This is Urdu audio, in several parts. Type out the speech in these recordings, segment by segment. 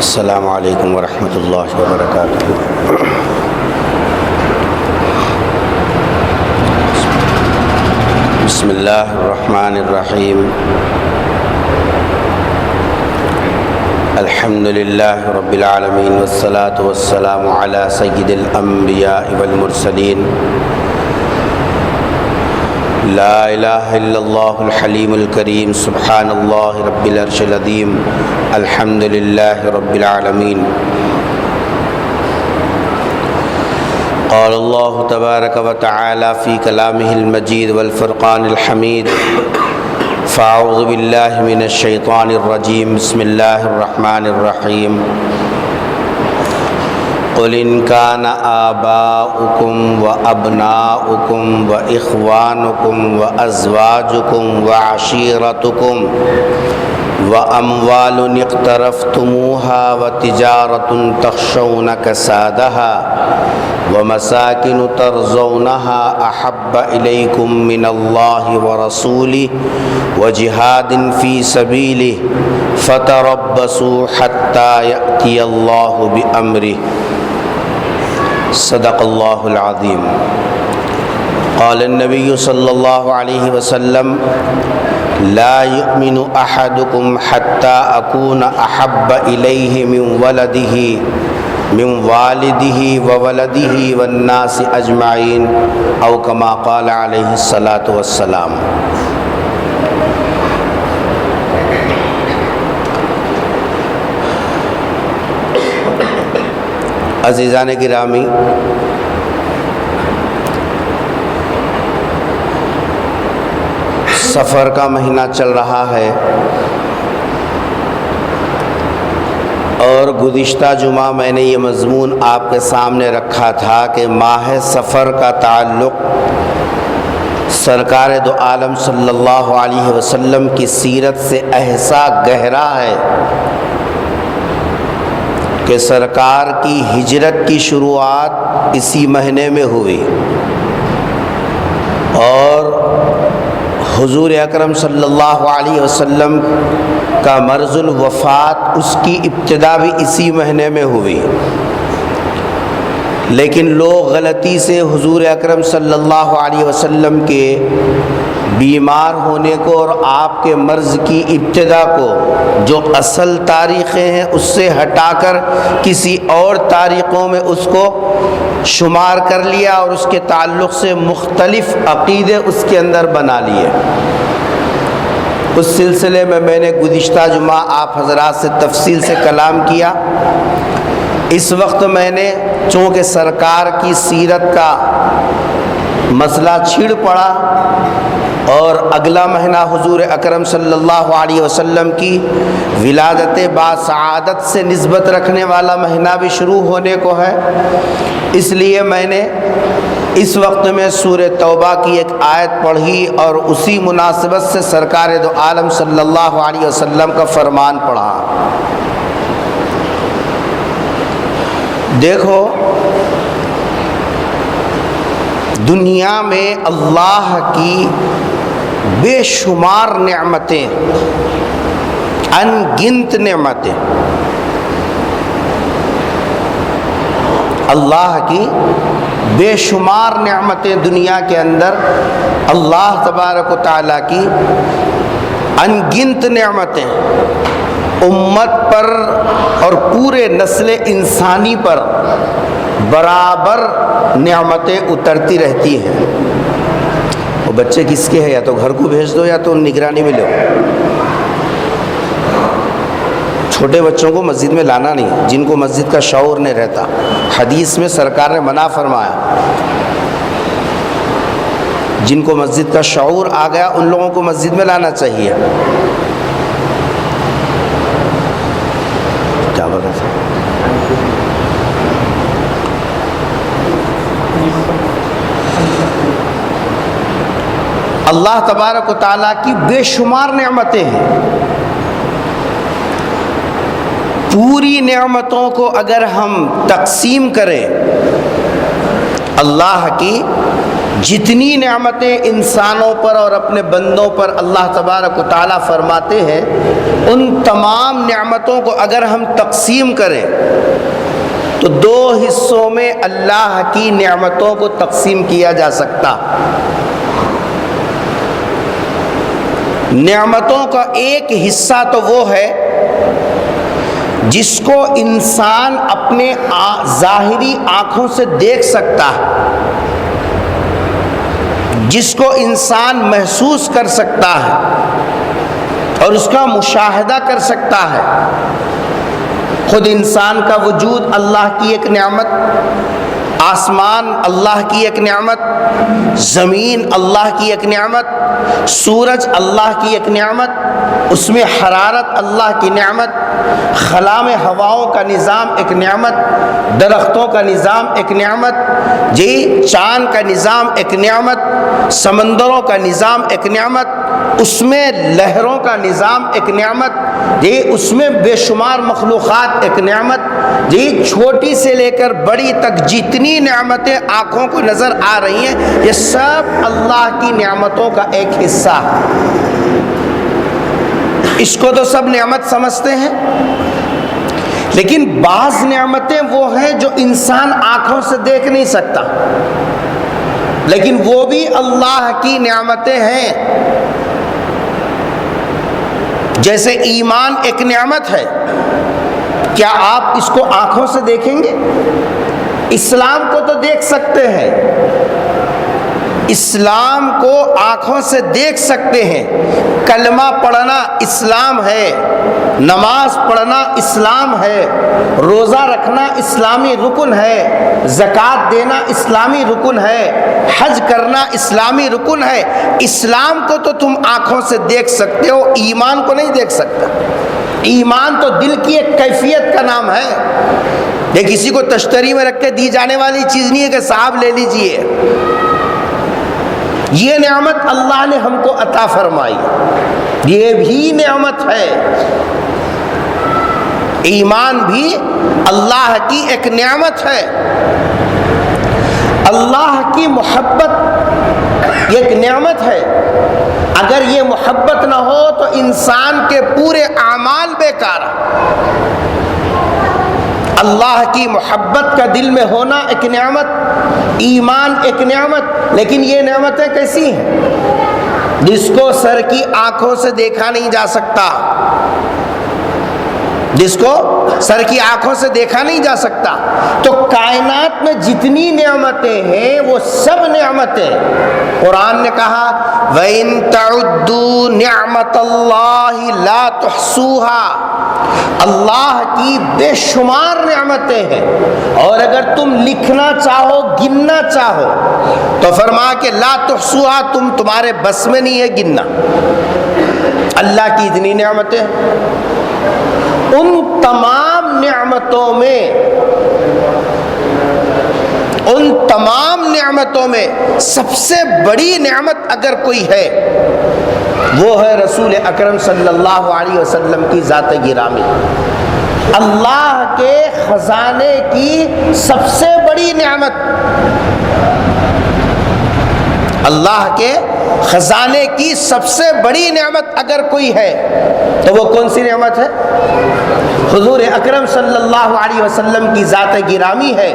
السلام علیکم ورحمۃ اللہ وبرکاتہ۔ بسم اللہ الرحمن الرحیم۔ الحمد للہ رب العالمین والصلاة والسلام علی سید الانبیاء والمرسلین۔ لا الہ الا اللہ الحلیم الکریم، سبحان اللہ رب العرش العظیم، الحمد للہ رب العالمین۔ قال اللہ تبارک و تعالی فی کلامہ المجید والفرقان الحمید، فاعوذ باللہ من الشیطان الرجیم، بسم اللہ الرحمن الرحیم۔ قل ان کان آباؤکم وابناؤکم واخوانکم وازواجکم وعشیرتکم واموال اقترفتموها وتجارة تخشون كسادها ومساكن ترضونها احب اليكم من الله ورسوله وجهاد في سبيله فتربصوا حتى يأتي الله بأمره۔ صدق اللہ العظیم۔ قال النبی صلی اللہ علیہ وسلم: لا يؤمن احدكم حتى اكون احب الیہ من والده وولده والناس اجمعین، او کما قال علیہ الصلاۃ والسلام۔ عزیزان گرامی، سفر کا مہینہ چل رہا ہے اور گزشتہ جمعہ میں نے یہ مضمون آپ کے سامنے رکھا تھا کہ ماہ سفر کا تعلق سرکار دو عالم صلی اللہ علیہ وسلم کی سیرت سے ایسا گہرا ہے کہ سرکار کی ہجرت کی شروعات اسی مہینے میں ہوئی اور حضور اکرم صلی اللہ علیہ وسلم کا مرض الوفات اس کی ابتدا بھی اسی مہینے میں ہوئی، لیکن لوگ غلطی سے حضور اکرم صلی اللہ علیہ وسلم کے بیمار ہونے کو اور آپ کے مرض کی ابتدا کو جو اصل تاریخیں ہیں اس سے ہٹا کر کسی اور تاریخوں میں اس کو شمار کر لیا اور اس کے تعلق سے مختلف عقیدے اس کے اندر بنا لیے۔ اس سلسلے میں نے گزشتہ جمعہ آپ حضرات سے تفصیل سے کلام کیا۔ اس وقت میں نے چونکہ سرکار کی سیرت کا مسئلہ چھڑ پڑا اور اگلا مہینہ حضور اکرم صلی اللہ علیہ وسلم کی ولادت با سعادت سے نسبت رکھنے والا مہینہ بھی شروع ہونے کو ہے، اس لیے میں نے اس وقت میں سورہ توبہ کی ایک آیت پڑھی اور اسی مناسبت سے سرکار دو عالم صلی اللہ علیہ وسلم کا فرمان پڑھا۔ دیکھو، دنیا میں اللہ کی بے شمار نعمتیں، ان گنت نعمتیں، اللہ کی بے شمار نعمتیں دنیا کے اندر، اللہ تبارک و تعالیٰ کی ان گنت نعمتیں امت پر اور پورے نسل انسانی پر برابر نعمتیں اترتی رہتی ہیں۔ وہ بچے کس کے ہیں؟ یا تو گھر کو بھیج دو یا تو نگرانی میں لو۔ چھوٹے بچوں کو مسجد میں لانا نہیں، جن کو مسجد کا شعور نہیں رہتا۔ حدیث میں سرکار نے منع فرمایا، جن کو مسجد کا شعور آ گیا ان لوگوں کو مسجد میں لانا چاہیے۔ کیا بتا تھا؟ اللہ تبارک و تعالیٰ کی بے شمار نعمتیں ہیں۔ پوری نعمتوں کو اگر ہم تقسیم کریں اللہ کی جتنی نعمتیں انسانوں پر اور اپنے بندوں پر اللہ تبارک و تعالیٰ فرماتے ہیں، ان تمام نعمتوں کو اگر ہم تقسیم کریں تو دو حصوں میں اللہ کی نعمتوں کو تقسیم کیا جا سکتا۔ نعمتوں کا ایک حصہ تو وہ ہے جس کو انسان اپنے ظاہری آنکھوں سے دیکھ سکتا ہے، جس کو انسان محسوس کر سکتا ہے اور اس کا مشاہدہ کر سکتا ہے۔ خود انسان کا وجود اللہ کی ایک نعمت، آسمان اللہ کی ایک نعمت، زمین اللہ کی ایک نعمت، سورج اللہ کی ایک نعمت، اس میں حرارت اللہ کی نعمت، خلا میں ہواؤں کا نظام ایک نعمت، درختوں کا نظام ایک نعمت، چاند کا نظام ایک نعمت، سمندروں کا نظام ایک نعمت، اس میں لہروں کا نظام ایک نعمت، اس میں بے شمار مخلوقات ایک نعمت، چھوٹی سے لے کر بڑی تک جتنی نعمتیں آنکھوں کو نظر آ رہی ہیں یہ سب اللہ کی نعمتوں کا ایک حصہ ہے۔ اس کو تو سب نعمت سمجھتے ہیں، لیکن بعض نعمتیں وہ ہیں جو انسان آنکھوں سے دیکھ نہیں سکتا، لیکن وہ بھی اللہ کی نعمتیں ہیں۔ جیسے ایمان ایک نعمت ہے، کیا آپ اس کو آنکھوں سے دیکھیں گے؟ اسلام کو تو دیکھ سکتے ہیں، اسلام کو آنکھوں سے دیکھ سکتے ہیں، کلمہ پڑھنا اسلام ہے، نماز پڑھنا اسلام ہے، روزہ رکھنا اسلامی رکن ہے، زکوٰۃ دینا اسلامی رکن ہے، حج کرنا اسلامی رکن ہے۔ اسلام کو تو تم آنکھوں سے دیکھ سکتے ہو، ایمان کو نہیں دیکھ سکتا۔ ایمان تو دل کی ایک کیفیت کا نام ہے، یہ کسی کو تشتری میں رکھ کے دی جانے والی چیز نہیں ہے کہ صاحب لے لیجئے۔ یہ نعمت اللہ نے ہم کو عطا فرمائی، یہ بھی نعمت ہے۔ ایمان بھی اللہ کی ایک نعمت ہے۔ اللہ کی محبت ایک نعمت ہے، اگر یہ محبت نہ ہو تو انسان کے پورے اعمال بیکار ہیں۔ اللہ کی محبت کا دل میں ہونا ایک نعمت، ایمان ایک نعمت، لیکن یہ نعمتیں کیسی ہیں؟ جس کو سر کی آنکھوں سے دیکھا نہیں جا سکتا، جس کو سر کی آنکھوں سے دیکھا نہیں جا سکتا۔ تو کائنات میں جتنی نعمتیں ہیں وہ سب نعمتیں، قرآن نے کہا وَإِن تَعُدُّوا نِعْمَةَ اللَّهِ لَا تُحْصُوهَا، اللہ کی بے شمار نعمتیں ہیں، اور اگر تم لکھنا چاہو، گننا چاہو تو فرما کہ لا تحصوها، تمہارے بس میں نہیں ہے گننا۔ اللہ کی اتنی نعمتیں، ان تمام نعمتوں میں، ان تمام نعمتوں میں سب سے بڑی نعمت اگر کوئی ہے وہ ہے رسول اکرم صلی اللہ علیہ وسلم کی ذات گرامی۔ اللہ کے خزانے کی سب سے بڑی نعمت، اللہ کے خزانے کی سب سے بڑی نعمت اگر کوئی ہے تو وہ کون سی نعمت ہے؟ حضور اکرم صلی اللہ علیہ وسلم کی ذات گرامی ہے۔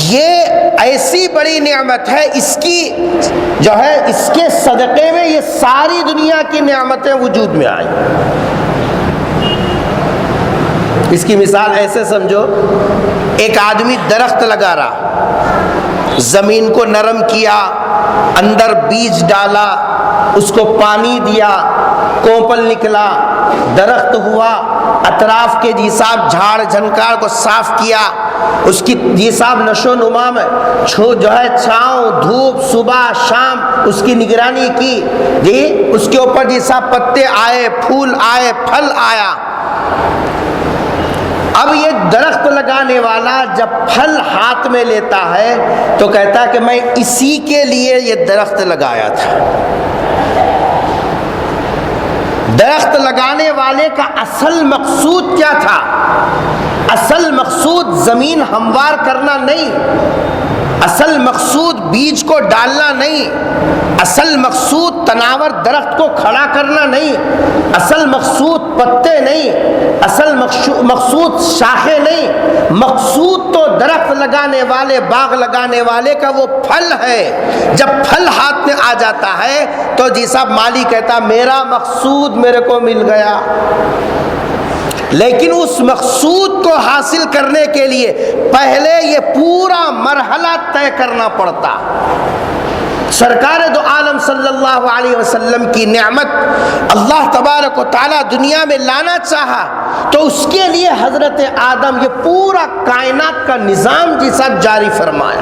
یہ ایسی بڑی نعمت ہے، اس کی جو ہے اس کے صدقے میں یہ ساری دنیا کی نعمتیں وجود میں آئیں۔ اس کی مثال ایسے سمجھو، ایک آدمی درخت لگا رہا، زمین کو نرم کیا، اندر بیج ڈالا، اس کو پانی دیا، کوپل نکلا، درخت ہوا، اطراف کے جیساب جھاڑ جھنکار کو صاف کیا، اس کی جیساب نشو نما میں جو ہے چھاؤں دھوپ صبح شام اس کی نگرانی کی، اس کے اوپر جیساب پتے آئے، پھول آئے، پھل آیا۔ اب یہ درخت لگانے والا جب پھل ہاتھ میں لیتا ہے تو کہتا ہے کہ میں اسی کے لیے یہ درخت لگایا تھا۔ درخت لگانے والے کا اصل مقصود کیا تھا؟ اصل مقصود زمین ہموار کرنا نہیں، اصل مقصود بیج کو ڈالنا نہیں، اصل مقصود تناور درخت کو کھڑا کرنا نہیں، اصل مقصود پتے نہیں، اصل مقصود شاخیں نہیں، مقصود تو درخت لگانے والے، باغ لگانے والے کا وہ پھل ہے۔ جب پھل ہاتھ میں آ جاتا ہے تو جی صاحب مالی کہتا میرا مقصود میرے کو مل گیا، لیکن اس مقصود کو حاصل کرنے کے لیے پہلے یہ پورا مرحلہ طے کرنا پڑتا۔ سرکار دو عالم صلی اللہ علیہ وسلم کی نعمت اللہ تبارک و تعالیٰ دنیا میں لانا چاہا تو اس کے لیے حضرت آدم یہ پورا کائنات کا نظام جی صاحب جاری فرمایا۔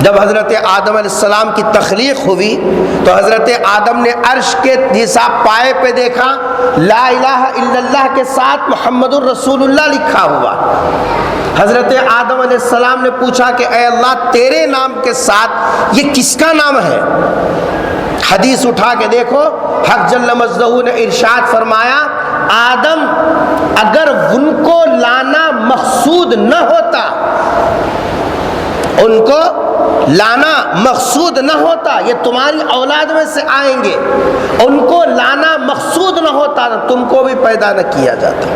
جب حضرت آدم علیہ السلام کی تخلیق ہوئی تو حضرت آدم نے عرش کے جیسا پائے پہ دیکھا لا الہ الا اللہ کے ساتھ محمد الرسول اللہ لکھا ہوا۔ حضرت آدم علیہ السلام نے پوچھا کہ اے اللہ تیرے نام کے ساتھ یہ کس کا نام ہے؟ حدیث اٹھا کے دیکھو، حق جل مجدہ نے ارشاد فرمایا آدم اگر ان کو لانا مقصود نہ ہوتا، ان کو لانا مقصود نہ ہوتا، یہ تمہاری اولاد میں سے آئیں گے، ان کو لانا مقصود نہ ہوتا تو تم کو بھی پیدا نہ کیا جاتا۔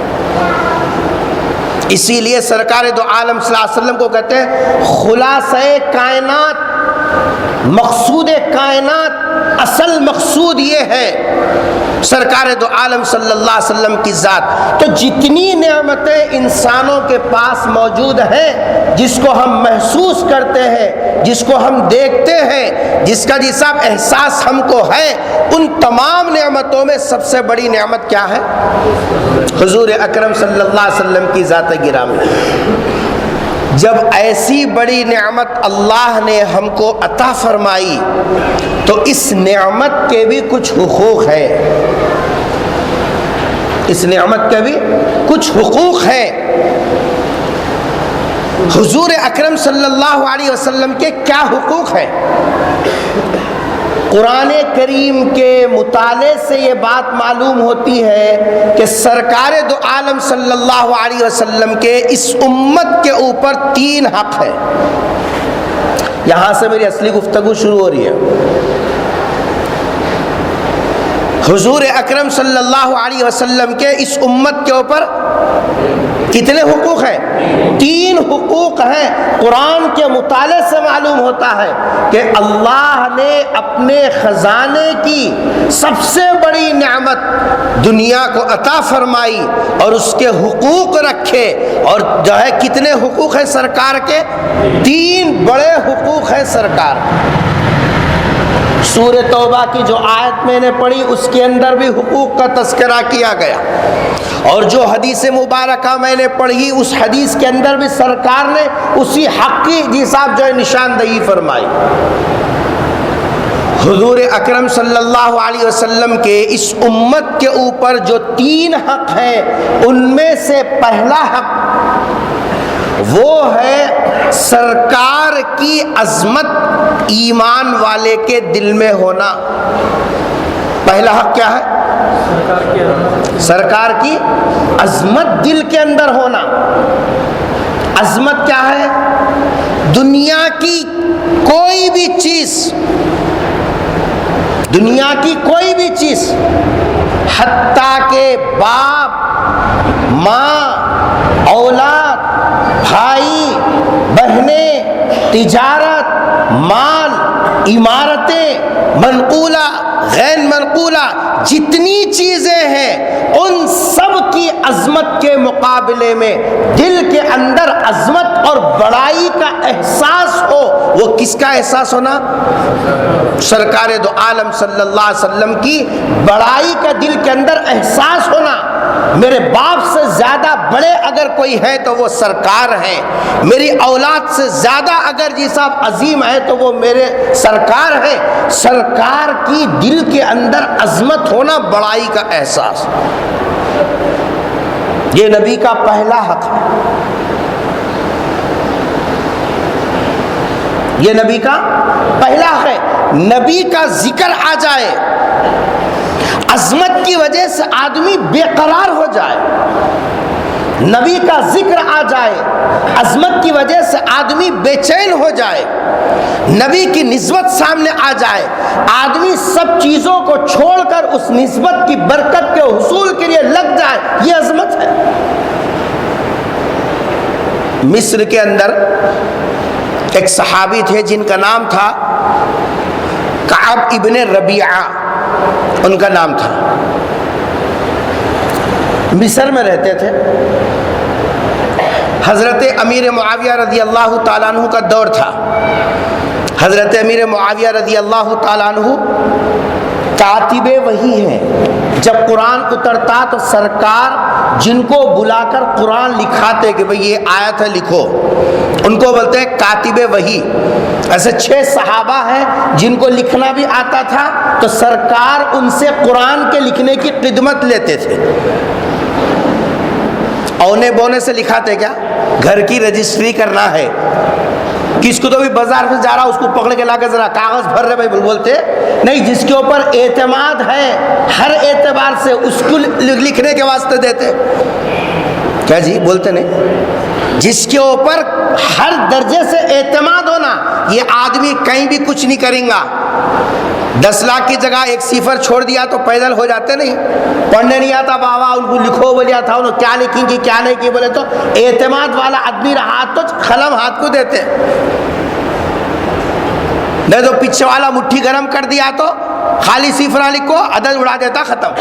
اسی لیے سرکار دو عالم صلی اللہ علیہ وسلم کو کہتے ہیں خلاصہ کائنات، مقصود کائنات، اصل مقصود یہ ہے سرکار دو عالم صلی اللہ علیہ وسلم کی ذات۔ تو جتنی نعمتیں انسانوں کے پاس موجود ہیں، جس کو ہم محسوس کرتے ہیں، جس کو ہم دیکھتے ہیں، جس کا جی صاحب احساس ہم کو ہے، ان تمام نعمتوں میں سب سے بڑی نعمت کیا ہے؟ حضور اکرم صلی اللہ علیہ وسلم کی ذات گرامی۔ جب ایسی بڑی نعمت اللہ نے ہم کو عطا فرمائی تو اس نعمت کے بھی کچھ حقوق ہیں، اس نعمت کے بھی کچھ حقوق ہیں۔ حضور اکرم صلی اللہ علیہ وسلم کے کیا حقوق ہیں؟ قرآن کریم کے مطالعے سے یہ بات معلوم ہوتی ہے کہ سرکار دو عالم صلی اللہ علیہ وسلم کے اس امت کے اوپر 3 حق ہیں۔ یہاں سے میری اصلی گفتگو شروع ہو رہی ہے۔ حضور اکرم صلی اللہ علیہ وسلم کے اس امت کے اوپر کتنے حقوق ہیں؟ 3 حقوق ہیں۔ قرآن کے مطالعے سے معلوم ہوتا ہے کہ اللہ نے اپنے خزانے کی سب سے بڑی نعمت دنیا کو عطا فرمائی اور اس کے حقوق رکھے، اور جو ہے کتنے حقوق ہیں سرکار کے؟ 3 بڑے حقوق ہیں سرکار۔ سورہ توبہ کی جو آیت میں نے پڑھی اس کے اندر بھی حقوق کا تذکرہ کیا گیا، اور جو حدیث مبارکہ میں نے پڑھی اس حدیث کے اندر بھی سرکار نے اسی حق کی جی صاحب جو ہے نشاندہی فرمائی۔ حضور اکرم صلی اللہ علیہ وسلم کے اس امت کے اوپر جو 3 حق ہیں ان میں سے پہلا حق وہ ہے سرکار کی عظمت ایمان والے کے دل میں ہونا۔ پہلا حق کیا ہے؟ سرکار کی عظمت دل کے اندر ہونا۔ عظمت کیا ہے؟ دنیا کی کوئی بھی چیز، دنیا کی کوئی بھی چیز، حتیٰ کہ باپ، ماں، اولاد، بھائی، بہنیں، تجارت، مال، عمارتیں، منقولہ، غیر منقولہ، جتنی چیزیں ہیں ان سب کی عظمت کے مقابلے میں دل کے اندر عظمت اور بڑائی کا احساس ہو۔ وہ کس کا احساس ہونا؟ سرکار دو عالم صلی اللہ علیہ وسلم کی بڑائی کا دل کے اندر احساس ہونا۔ میرے باپ سے زیادہ بڑے اگر کوئی ہے تو وہ سرکار ہیں، میری اولاد سے زیادہ اگر جی صاحب عظیم ہے تو وہ میرے سرکار ہیں۔ سرکار کی دل کے اندر عظمت ہونا، بڑائی کا احساس، یہ نبی کا پہلا حق ہے۔ یہ نبی کا پہلا حق ہے۔ نبی کا ذکر آ جائے، عظمت کی وجہ سے آدمی بے قرار ہو جائے، نبی کا ذکر آ جائے، عظمت کی وجہ سے آدمی بے چین ہو جائے، نبی کی نسبت سامنے آ جائے، آدمی سب چیزوں کو چھوڑ کر اس نسبت کی برکت کے حصول کے لیے لگ جائے، یہ عظمت ہے۔ مصر کے اندر ایک صحابی تھے جن کا نام تھا کعب ابن ربیعہ، ان کا نام تھا، مصر میں رہتے تھے۔ حضرت امیر معاویہ رضی اللہ تعالیٰ عنہ کا دور تھا۔ حضرت امیر معاویہ رضی اللہ تعالیٰ عنہ کاتب وحی ہیں، جب قرآن اترتا تو سرکار جن کو بلا کر قرآن لکھاتے کہ بھئی یہ آیت ہے لکھو، ان کو بولتے ہیں کاتب وحی۔ ایسے 6 صحابہ ہیں جن کو لکھنا بھی آتا تھا، تو سرکار ان سے قرآن کے لکھنے کی خدمت لیتے تھے۔ اونے بونے سے لکھاتے کیا؟ گھر کی رجسٹری کرنا ہے، کس کو تو بھی بازار سے جا رہا اس کو پکڑ کے لا کے ذرا کاغذ بھر رہے بھائی، بولتے نہیں، جس کے اوپر اعتماد ہے ہر اعتبار سے اس کو لکھنے کے واسطے دیتے کیا جی؟ بولتے نہیں، جس کے اوپر ہر درجے سے اعتماد ہونا، یہ آدمی کہیں بھی کچھ نہیں کریں گا۔ 10 لاکھ کی جگہ 1 صفر چھوڑ دیا تو پیدل ہو جاتے نہیں، پڑھنے نہیں آتا بابا ان کو لکھو بولیا تھا، انہوں کیا لکھیں گی کیا نہیں کی، بولے تو اعتماد والا آدمی رہا تو قلم ہاتھ کو دیتے، نہیں تو پیچھے والا مٹھی گرم کر دیا تو خالی صفرہ لکھو عدد اڑا دیتا، ختم۔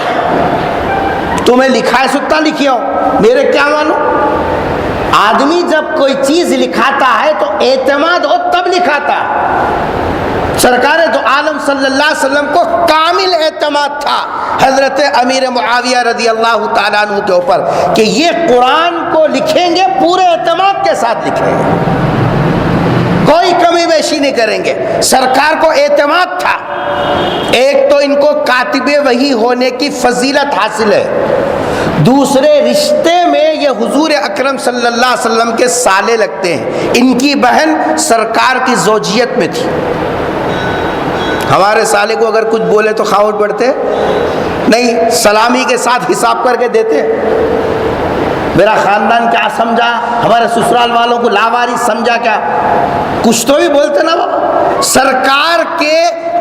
تمہیں لکھا ہے سکتا لکھیا ہو، میرے کیا معلوم؟ آدمی جب کوئی چیز لکھاتا ہے تو اعتماد ہو تب لکھاتا ہے۔ سرکار دو عالم صلی اللہ علیہ وسلم کو کامل اعتماد تھا حضرت امیر معاویہ رضی اللہ تعالیٰ عنہ کے اوپر کہ یہ قرآن کو لکھیں گے پورے اعتماد کے ساتھ لکھیں گے، کوئی کمی بیشی نہیں کریں گے۔ سرکار کو اعتماد تھا۔ ایک تو ان کو کاتب وحی ہونے کی فضیلت حاصل ہے، دوسرے رشتے میں یہ حضور اکرم صلی اللہ علیہ وسلم کے سالے لگتے ہیں، ان کی بہن سرکار کی زوجیت میں تھی۔ ہمارے سالے کو اگر کچھ بولے تو خاموش پڑتے نہیں، سلامی کے ساتھ حساب کر کے دیتے، میرا خاندان کیا سمجھا، ہمارے سسرال والوں کو لاوارث سمجھا کیا، کچھ تو بھی بولتے نا بابا۔ سرکار کے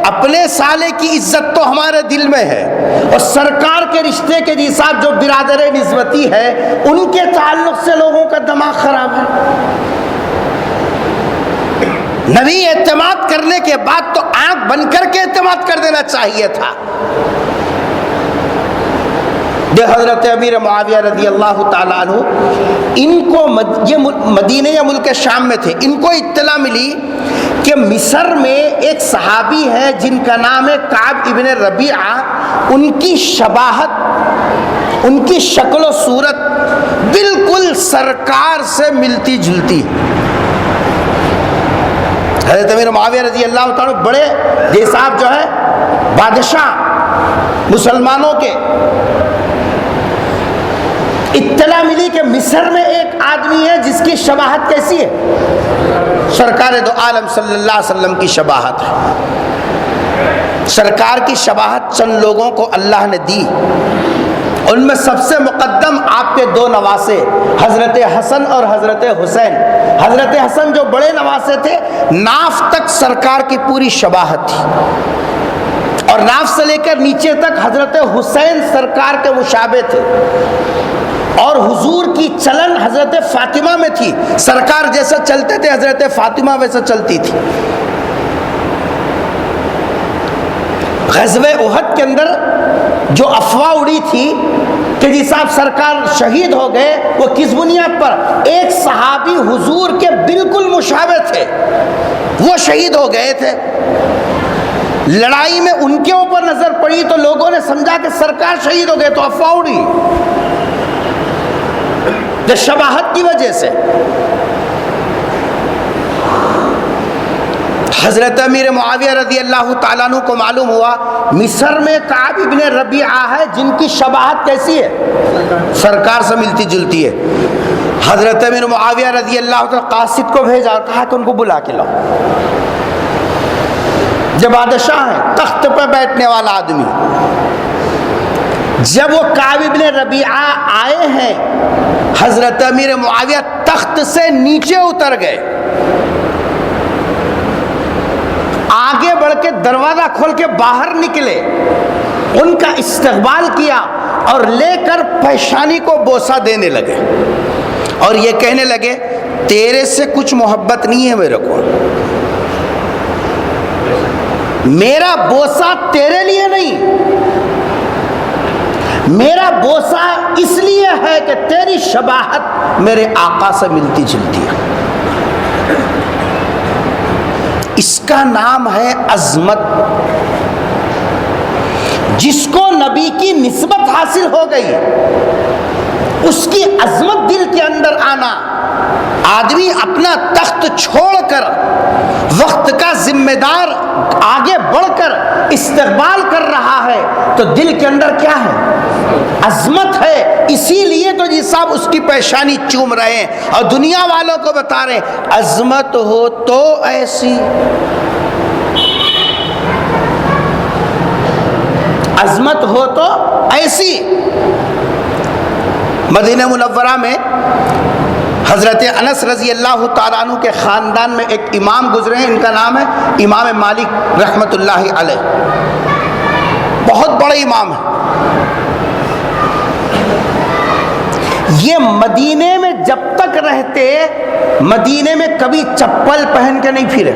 اپنے سالے کی عزت تو ہمارے دل میں ہے، اور سرکار کے رشتے کے ساتھ جو برادر نسبتی ہے ان کے تعلق سے لوگوں کا دماغ خراب ہے۔ نبی اعتماد کرنے کے بعد تو آنکھ بند کر کے اعتماد کر دینا چاہیے تھا۔ حضرت امیر معاویہ رضی اللہ تعالیٰ عنہ، ان کو یہ مدینہ یا ملک شام میں تھے، ان کو اطلاع ملی کہ مصر میں ایک صحابی ہے جن کا نام ہے کعب ابن ربیعہ، ان کی شباہت، ان کی شکل و صورت بالکل سرکار سے ملتی جلتی۔ حضرت امیر معاویہ رضی اللہ تعالیٰ بڑے صاحب جو ہے بادشاہ مسلمانوں کے، اطلاع ملی کہ مصر میں ایک آدمی ہے جس کی شباہت کیسی ہے، سرکار دو عالم صلی اللہ علیہ وسلم کی شباہت ہے۔ سرکار کی شباہت چند لوگوں کو اللہ نے دی، ان میں سب سے مقدم آپ کے 2 نواسے حضرت حسن اور حضرت حسین۔ حضرت حسن جو بڑے نواسے تھے، ناف تک سرکار کی پوری شباہت تھی، اور ناف سے لے کر نیچے تک حضرت حسین سرکار کے مشابہ تھے، اور حضور کی چلن حضرت فاطمہ میں تھی، سرکار جیسا چلتے تھے حضرت فاطمہ ویسا چلتی تھی۔ غزوہ احد کے اندر جو افواہ اڑی تھی کہ جی صاحب سرکار شہید ہو گئے، وہ کس بنیاد پر؟ ایک صحابی حضور کے بالکل مشابہ تھے، وہ شہید ہو گئے تھے۔ لڑائی میں ان کے اوپر نظر پڑی تو لوگوں نے سمجھا کہ سرکار شہید ہو گئے، تو افواہ اڑی شباہت کی وجہ سے۔ حضرت امیر معاویہ رضی اللہ تعالیٰ عنہ کو معلوم ہوا مصر میں کعب ابن ربیعہ ہے جن کی شباہت کیسی ہے، سرکار سے ملتی جلتی ہے۔ حضرت امیر معاویہ رضی اللہ تعالیٰ قاصد کو بھیجا اور کہا کہ ان کو بلا کے لاؤ۔ جب بادشاہ ہیں، تخت پہ بیٹھنے والا آدمی، جب وہ کعب ابن ربیعہ آئے ہیں، حضرت امیر معاویہ تخت سے نیچے اتر گئے، آگے بڑھ کے دروازہ کھول کے باہر نکلے، ان کا استقبال کیا اور لے کر پیشانی کو بوسہ دینے لگے اور یہ کہنے لگے تیرے سے کچھ محبت نہیں ہے میرے کو، میرا بوسہ تیرے لیے نہیں، میرا بوسہ اس لیے ہے کہ تیری شباہت میرے آقا سے ملتی جلتی ہے۔ اس کا نام ہے عظمت۔ جس کو نبی کی نسبت حاصل ہو گئی، اس کی عظمت دل کے اندر آنا، آدمی اپنا تخت چھوڑ کر وقت کا ذمہ دار آگے بڑھ کر استقبال کر رہا ہے تو دل کے اندر کیا ہے؟ عظمت ہے۔ اسی لیے تو جی صاحب اس کی پیشانی چوم رہے ہیں اور دنیا والوں کو بتا رہے ہیں عظمت ہو تو ایسی، عظمت ہو تو ایسی۔ مدینہ منورہ میں حضرت انس رضی اللہ تعالیٰ عنہ کے خاندان میں ایک امام گزرے ہیں، ان کا نام ہے امام مالک رحمۃ اللہ علیہ، بہت بڑے امام ہیں۔ یہ مدینے میں جب تک رہتے، مدینے میں کبھی چپل پہن کے نہیں پھرے،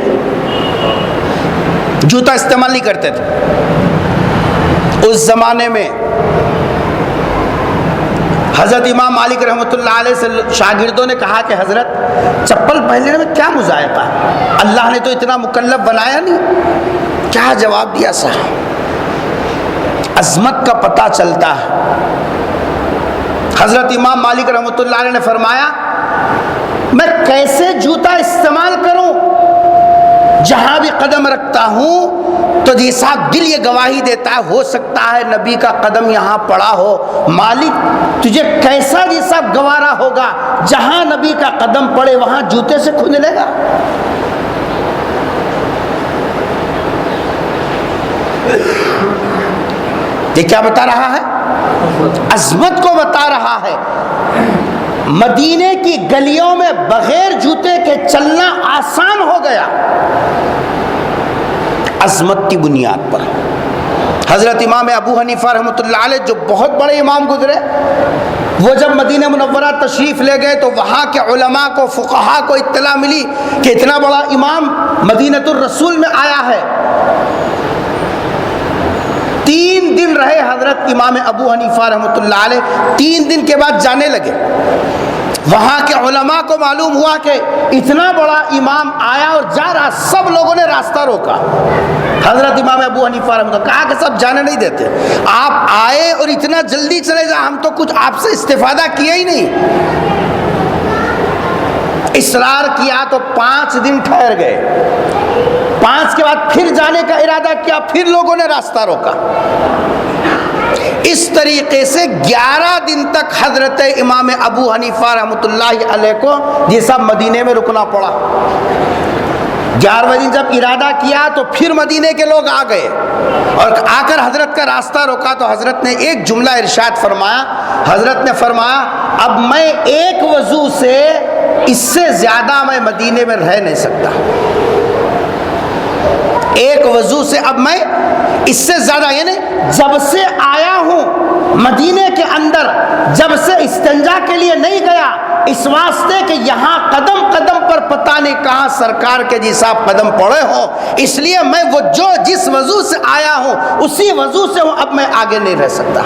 جوتا استعمال نہیں کرتے تھے۔ اس زمانے میں حضرت امام مالک رحمۃ اللہ علیہ سے شاگردوں نے کہا کہ حضرت چپل پہننے میں کیا مذائقہ ہے، اللہ نے تو اتنا مکلف بنایا نہیں۔ کیا جواب دیا صاحب؟ عظمت کا پتہ چلتا ہے۔ حضرت امام مالک رحمۃ اللہ علیہ نے فرمایا میں کیسے جوتا استعمال کروں، جہاں بھی قدم رکھتا ہوں تو جی صاحب دل یہ گواہی دیتا ہے ہو سکتا ہے نبی کا قدم یہاں پڑا ہو۔ مالک تجھے کیسا جی صاحب گوارا ہوگا، جہاں نبی کا قدم پڑے وہاں جوتے سے کھندلے گا؟ یہ کیا بتا رہا ہے؟ عظمت کو بتا رہا ہے۔ مدینے کی گلیوں میں بغیر جوتے کے چلنا آسان ہو گیا عظمت کی بنیاد پر۔ حضرت امام ابو حنیفہ رحمۃ اللہ علیہ جو بہت بڑے امام گزرے، وہ جب مدینہ منورہ تشریف لے گئے تو وہاں کے علماء کو، فقہاء کو اطلاع ملی کہ اتنا بڑا امام مدینۃ الرسول میں آیا ہے۔ 3 دن رہے حضرت امام ابو حنیفہ رحمۃ اللہ علیہ، 3 دن کے بعد جانے لگے۔ وہاں کے علماء کو معلوم ہوا کہ اتنا بڑا امام آیا اور جا رہا، سب لوگوں نے راستہ روکا۔ حضرت امام ابو حنیفہ رحمۃ اللہ کہا کہ سب جانے نہیں دیتے، آپ آئے اور اتنا جلدی چلے جا، ہم تو کچھ آپ سے استفادہ کیا ہی نہیں۔ اصرار کیا تو 5 دن ٹھہر گئے، 5 کے بعد پھر جانے کا ارادہ کیا، پھر لوگوں نے راستہ روکا۔ اس طریقے سے 11 دن تک حضرت امام ابو حنیفہ رحمۃ اللہ علیہ کو یہ سب مدینے میں رکنا پڑا۔ 11ویں دن جب ارادہ کیا تو پھر مدینے کے لوگ آ گئے اور آ کر حضرت کا راستہ روکا تو حضرت نے ایک جملہ ارشاد فرمایا۔ حضرت نے فرمایا اب میں ایک وضو سے اس سے زیادہ میں مدینے میں رہ نہیں سکتا، ایک وضو سے اب میں اس سے زیادہ، یعنی جب سے آیا ہوں مدینے کے اندر، جب سے استنجا کے لیے نہیں گیا، اس واسطے کہ یہاں قدم قدم پر پتہ نہیں کہاں سرکار کے جی صاحب قدم پڑے ہوں، اس لیے میں وہ جس وضو سے آیا ہوں اسی وضو سے ہوں، اب میں آگے نہیں رہ سکتا۔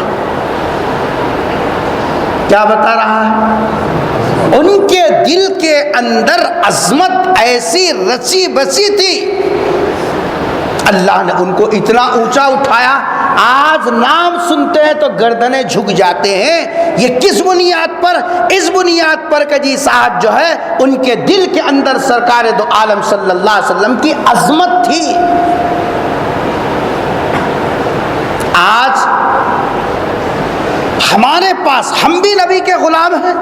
کیا بتا رہا ہے؟ ان کے دل کے اندر عظمت ایسی رچی بسی تھی، اللہ نے ان کو اتنا اونچا اٹھایا، آج نام سنتے ہیں تو گردنیں جھک جاتے ہیں۔ یہ کس بنیاد پر؟ اس بنیاد پر کہ جی صاحب جو ہے ان کے دل کے اندر سرکار دو عالم صلی اللہ علیہ وسلم کی عظمت تھی۔ آج ہمارے پاس، ہم بھی نبی کے غلام ہیں،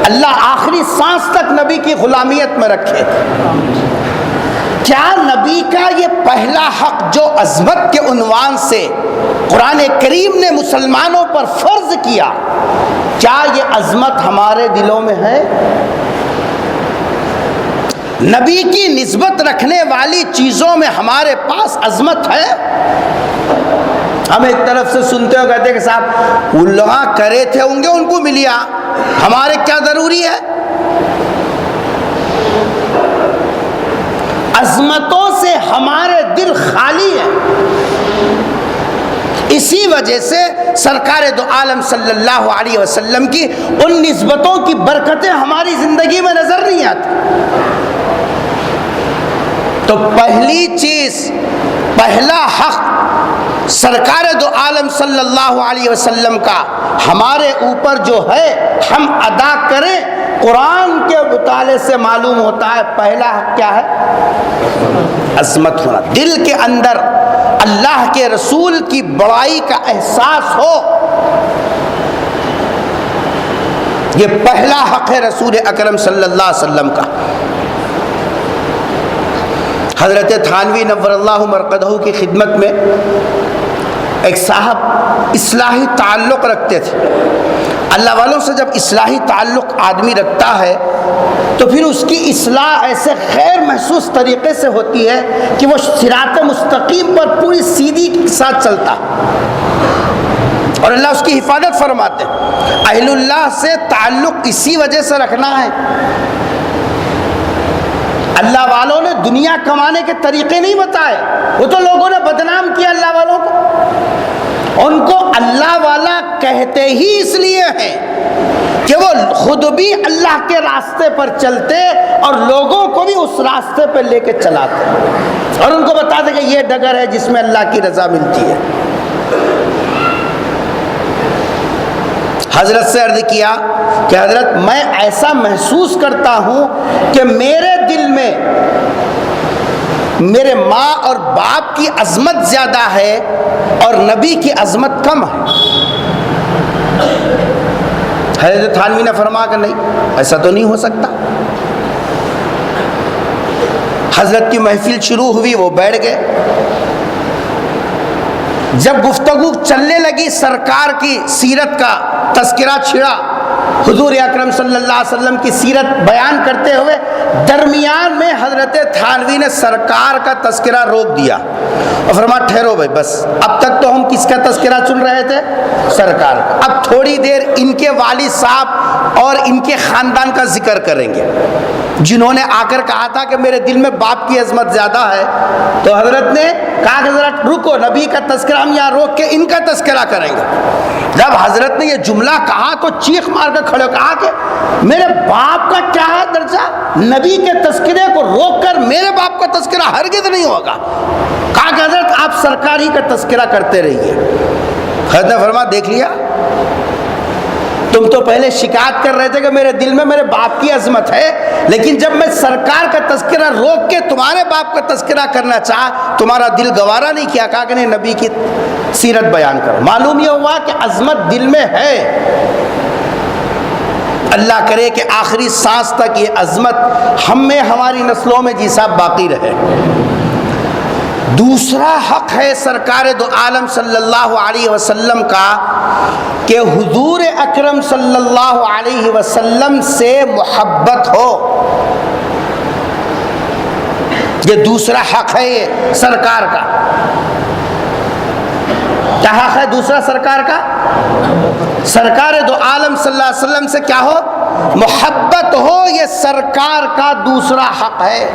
اللہ آخری سانس تک نبی کی غلامیت میں رکھے۔ کیا نبی کا یہ پہلا حق جو عظمت کے عنوان سے قرآن کریم نے مسلمانوں پر فرض کیا، کیا یہ عظمت ہمارے دلوں میں ہے؟ نبی کی نسبت رکھنے والی چیزوں میں ہمارے پاس عظمت ہے؟ ہم ایک طرف سے سنتے ہو کہتے کہ صاحب وہ لوگ کرے تھے ہوں گے، ان کو ملیا، ہمارے کیا ضروری ہے؟ عظمتوں سے ہمارے دل خالی ہیں۔ اسی وجہ سے سرکار دو عالم صلی اللہ علیہ وسلم کی ان نسبتوں کی برکتیں ہماری زندگی میں نظر نہیں آتی۔ تو پہلی چیز، پہلا حق سرکار دو عالم صلی اللہ علیہ وسلم کا ہمارے اوپر جو ہے ہم ادا کریں۔ قرآن کے مطالعے سے معلوم ہوتا ہے پہلا حق کیا ہے؟ عظمت ہونا، دل کے اندر اللہ کے رسول کی بڑائی کا احساس ہو، یہ پہلا حق ہے رسول اکرم صلی اللہ علیہ وسلم کا۔ حضرت تھانوی نور اللہ مرقدہ کی خدمت میں ایک صاحب اصلاحی تعلق رکھتے تھے۔ اللہ والوں سے جب اصلاحی تعلق آدمی رکھتا ہے تو پھر اس کی اصلاح ایسے خیر محسوس طریقے سے ہوتی ہے کہ وہ صراط مستقیم پر پوری سیدھی کے ساتھ چلتا اور اللہ اس کی حفاظت فرماتے ہیں۔ اہل اللہ سے تعلق اسی وجہ سے رکھنا ہے۔ اللہ والوں نے دنیا کمانے کے طریقے نہیں بتائے، وہ تو لوگوں نے بدنام کیا اللہ والوں کو۔ ان کو اللہ والا کہتے ہی اس لیے ہیں کہ وہ خود بھی اللہ کے راستے پر چلتے اور لوگوں کو بھی اس راستے پہ لے کے چلاتے اور ان کو بتاتے کہ یہ ڈگر ہے جس میں اللہ کی رضا ملتی ہے۔ حضرت سے عرض کیا کہ حضرت میں ایسا محسوس کرتا ہوں کہ میرے دل میں میرے ماں اور باپ کی عظمت زیادہ ہے اور نبی کی عظمت کم ہے۔ حضرت تھانوی نے فرمایا کہ نہیں، ایسا تو نہیں ہو سکتا۔ حضرت کی محفل شروع ہوئی، وہ بیٹھ گئے۔ جب گفتگو چلنے لگی، سرکار کی سیرت کا تذکرہ چھڑا، حضور اکرم صلی اللہ علیہ وسلم کی سیرت بیان کرتے ہوئے درمیان میں حضرت تھانوی نے سرکار کا تذکرہ روک دیا اور فرمایا ٹھہرو بھائی، بس اب تک تو ہم کس کا تذکرہ سن رہے تھے؟ سرکار کا۔ اب تھوڑی دیر ان کے والد صاحب اور ان کے خاندان کا ذکر کریں گے، جنہوں نے آ کر کہا تھا کہ میرے دل میں باپ کی عظمت زیادہ ہے۔ تو حضرت نے کہا کہ ذرا رکو، نبی کا تذکرہ ہم یہاں روک کے ان کا تذکرہ کریں گے۔ جب حضرت نے یہ جملہ کہا تو چیخ مار کر کھڑے کہا کہ میرے باپ کا کیا ہے درجہ؟ نبی کے تذکرے کو روک کر میرے باپ کا تذکرہ ہرگز نہیں ہوگا۔ کہا کہ حضرت آپ سرکار ہی کا تذکرہ کرتے رہیے۔ حضرت نے فرمایا دیکھ لیا، تم تو پہلے شکایت کر رہے تھے کہ میرے دل میں میرے باپ کی عظمت ہے، لیکن جب میں سرکار کا تذکرہ روک کے تمہارے باپ کا تذکرہ کرنا چاہا، تمہارا دل گوارا نہیں کیا۔ کہا کہ نہیں، نبی کی سیرت بیان کرو۔ معلوم یہ ہوا کہ عظمت دل میں ہے۔ اللہ کرے کہ آخری سانس تک یہ عظمت ہم میں، ہماری نسلوں میں جی صاحب باقی رہے۔ دوسرا حق ہے سرکار دو عالم صلی اللہ علیہ وسلم کا کہ حضور اکرم صلی اللہ علیہ وسلم سے محبت ہو۔ یہ دوسرا حق ہے یہ سرکار کا۔ کیا حق ہے دوسرا سرکار کا؟ سرکار دو عالم صلی اللہ علیہ وسلم سے کیا ہو؟ محبت ہو۔ یہ سرکار کا دوسرا حق ہے۔